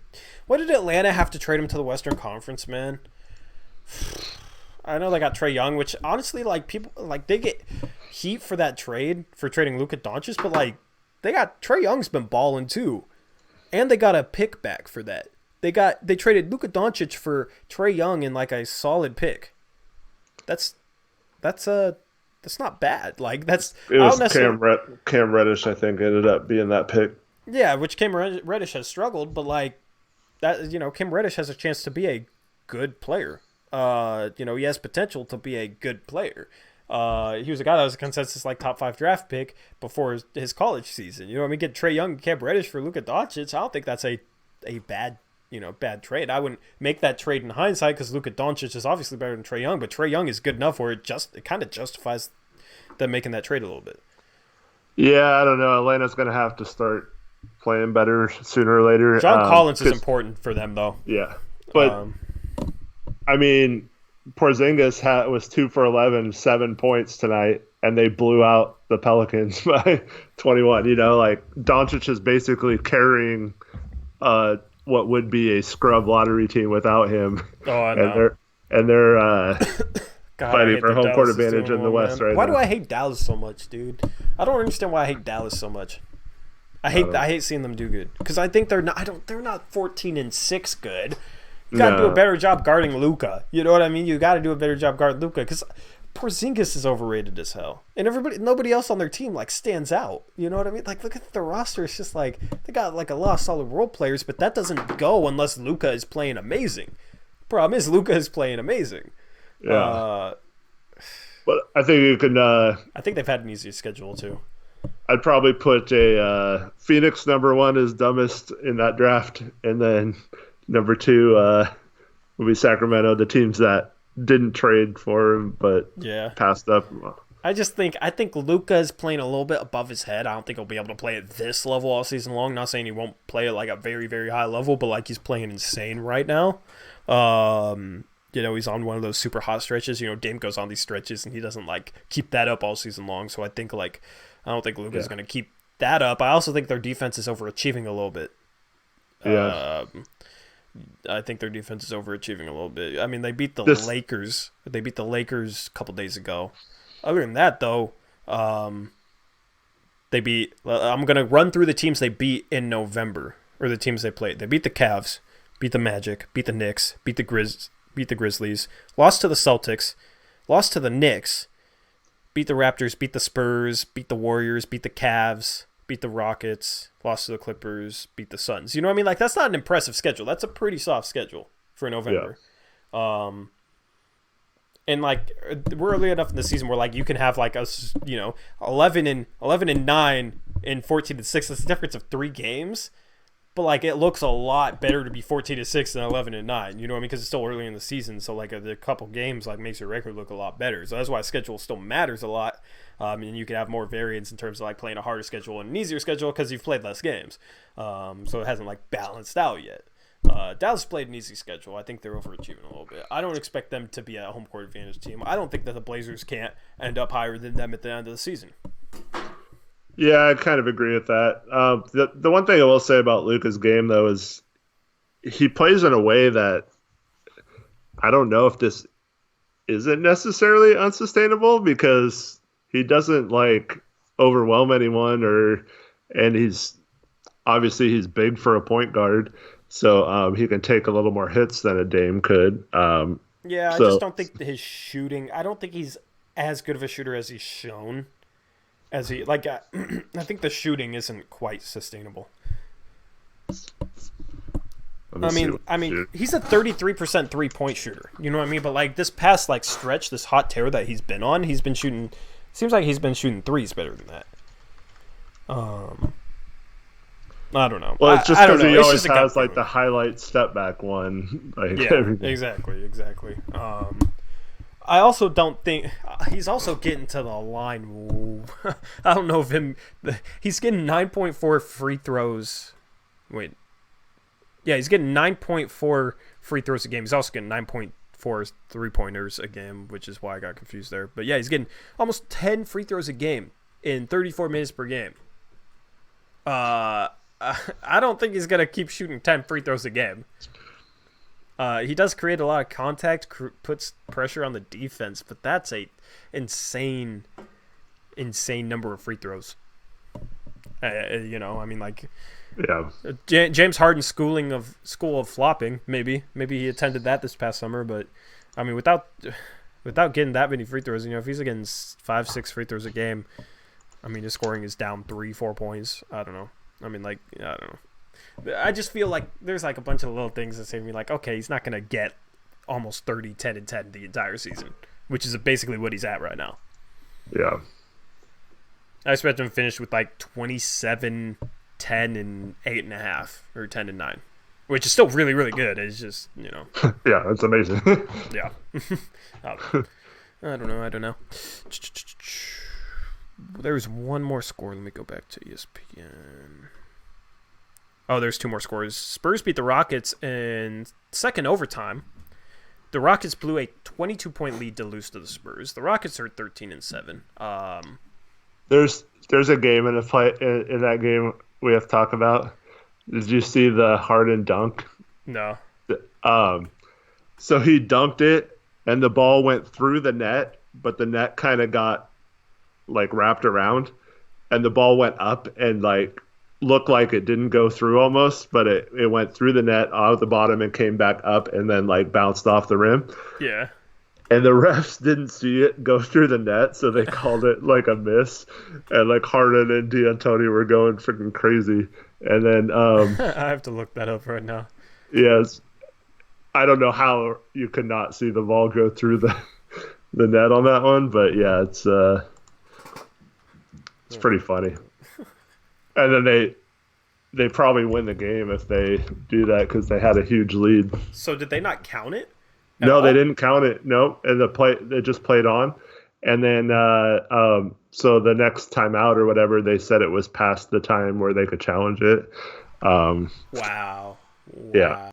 Atlanta have to trade him to the Western Conference, man? I know they got Trae Young, which honestly, like, people like they get heat for that trade for trading Luka Doncic, but like they got Trae Young's been balling too, and they got a pick back for that. They traded Luka Doncic for Trae Young in like a solid pick. That's not bad. Like it was Cam Reddish, I think, ended up being that pick. Yeah, which Cam Reddish has struggled, but like that, Cam Reddish has a chance to be a good player. He has potential to be a good player. He was a guy that was a consensus like top 5 draft pick before his college season. You know what I mean? Get Trae Young and Cam Reddish for Luka Doncic. I don't think that's a bad trade. I wouldn't make that trade in hindsight because Luka Doncic is obviously better than Trae Young, but Trae Young is good enough where it kind of justifies them making that trade a little bit. Yeah, I don't know. Atlanta's going to have to start playing better sooner or later. John Collins is important for them, though. Yeah, but I mean, Porzingis was 2 for 11, 7 points tonight, and they blew out the Pelicans by 21. Like Doncic is basically carrying what would be a scrub lottery team without him. Oh, I know. And they're God, fighting for home court advantage in the West right now. Why do I hate Dallas so much, dude? I don't understand why I hate Dallas so much. I hate seeing them do good because I think they're not 14-6 good. You got to do a better job guarding Luka. You know what I mean? You got to do a better job guarding Luka because Porzingis is overrated as hell, and nobody else on their team like stands out. You know what I mean? Like, look at the roster. It's just like they got like a lot of solid role players, but that doesn't go unless Luka is playing amazing. Problem is Luka is playing amazing. Yeah. But I think you can. I think they've had an easier schedule too. I'd probably put a Phoenix number 1 is dumbest in that draft, and then number 2 would be Sacramento, the teams that didn't trade for him but passed up. I think Luka is playing a little bit above his head. I don't think he'll be able to play at this level all season long. Not saying he won't play at like a very, very high level, but like he's playing insane right now. He's on one of those super hot stretches. Dame goes on these stretches and he doesn't like keep that up all season long. So I don't think Luka's going to keep that up. I also think their defense is overachieving a little bit. Yeah. I think their defense is overachieving a little bit. I mean, they beat the Lakers. They beat the Lakers a couple days ago. Other than that, though, they beat. I'm gonna run through the teams they beat in November, or the teams they played. They beat the Cavs, beat the Magic, beat the Knicks, beat the Grizzlies, lost to the Celtics, lost to the Knicks, beat the Raptors, beat the Spurs, beat the Warriors, beat the Cavs, beat the Rockets, lost to the Clippers, beat the Suns. You know what I mean? Like, that's not an impressive schedule. That's a pretty soft schedule for November. Yeah. And like, we're early enough in the season where like you can have like us, 11 and 9 and 14-6. That's the difference of 3 games. But like, it looks a lot better to be 14-6 than 11-9. You know what I mean? Because it's still early in the season, so like a couple games like makes your record look a lot better. So that's why schedule still matters a lot. And you can have more variance in terms of like playing a harder schedule and an easier schedule because you've played less games. So it hasn't like balanced out yet. Dallas played an easy schedule. I think they're overachieving a little bit. I don't expect them to be a home court advantage team. I don't think that the Blazers can't end up higher than them at the end of the season. Yeah, I kind of agree with that. The one thing I will say about Luka's game, though, is he plays in a way that I don't know if this isn't necessarily unsustainable because he doesn't like overwhelm anyone, and he's big for a point guard, so he can take a little more hits than a Dame could. I just don't think his shooting. I don't think he's as good of a shooter as he's shown. I think the shooting isn't quite sustainable. I mean, he's a 33% 3-point shooter. You know what I mean? But like this past like stretch, this hot tear that he's been on, he's been shooting. Seems like he's been shooting threes better than that. I don't know. Well, it's just because he always has like the highlight step back one. Like, exactly. I also don't think he's also getting to the line. I don't know if he's getting 9.4 free throws. Wait. Yeah, he's getting 9.4 free throws a game. He's also getting 9.4 4 3-pointers a game, which is why I got confused there. But yeah, he's getting almost 10 free throws a game in 34 minutes per game. I don't think he's gonna keep shooting 10 free throws a game. He does create a lot of contact, puts pressure on the defense, but that's a insane number of free throws. I mean, like, Yeah. James Harden's school of flopping. Maybe he attended that this past summer, but I mean, without getting that many free throws, if he's getting 5-6 free throws a game, I mean, his scoring is down 3-4 points. I don't know. I mean, like, I don't know. I just feel like there's like a bunch of little things that say to me, like, okay, he's not gonna get almost 30, 10, and 10 the entire season, which is basically what he's at right now. Yeah. I expect him to finish with like 27, 10, and 8.5, or 10 and 9, which is still really, really good. It's just, Yeah, that's amazing. yeah. I don't know. There's one more score. Let me go back to ESPN. Oh, there's 2 more scores. Spurs beat the Rockets in second overtime. The Rockets blew a 22-point lead to lose to the Spurs. The Rockets are 13-7. There's a game in that game we have to talk about. Did you see the Harden dunk? No. So he dunked it, and the ball went through the net, but the net kind of got like wrapped around, and the ball went up and like looked like it didn't go through almost, but it went through the net out of the bottom and came back up and then like bounced off the rim. Yeah. And the refs didn't see it go through the net, so they called it like a miss. And like Harden and D'Antoni were going freaking crazy. And then I have to look that up right now. Yes, I don't know how you could not see the ball go through the net on that one, but yeah, it's pretty funny. And then they probably win the game if they do that because they had a huge lead. So did they not count it? No, they didn't count it. No, and they just played on. And then so the next time out or whatever, they said it was past the time where they could challenge it. Wow. Yeah.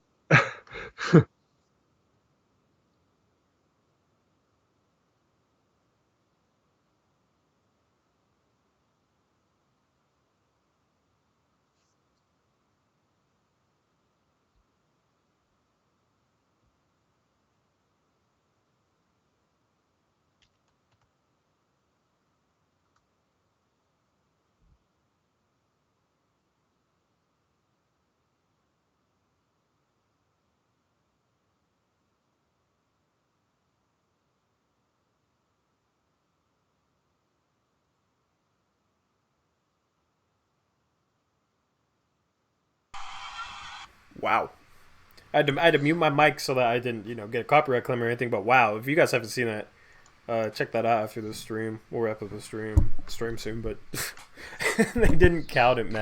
Wow. I had to mute my mic so that I didn't, get a copyright claim or anything. But wow, if you guys haven't seen that, check that out after the stream. We'll wrap up the stream soon, but they didn't count it, man.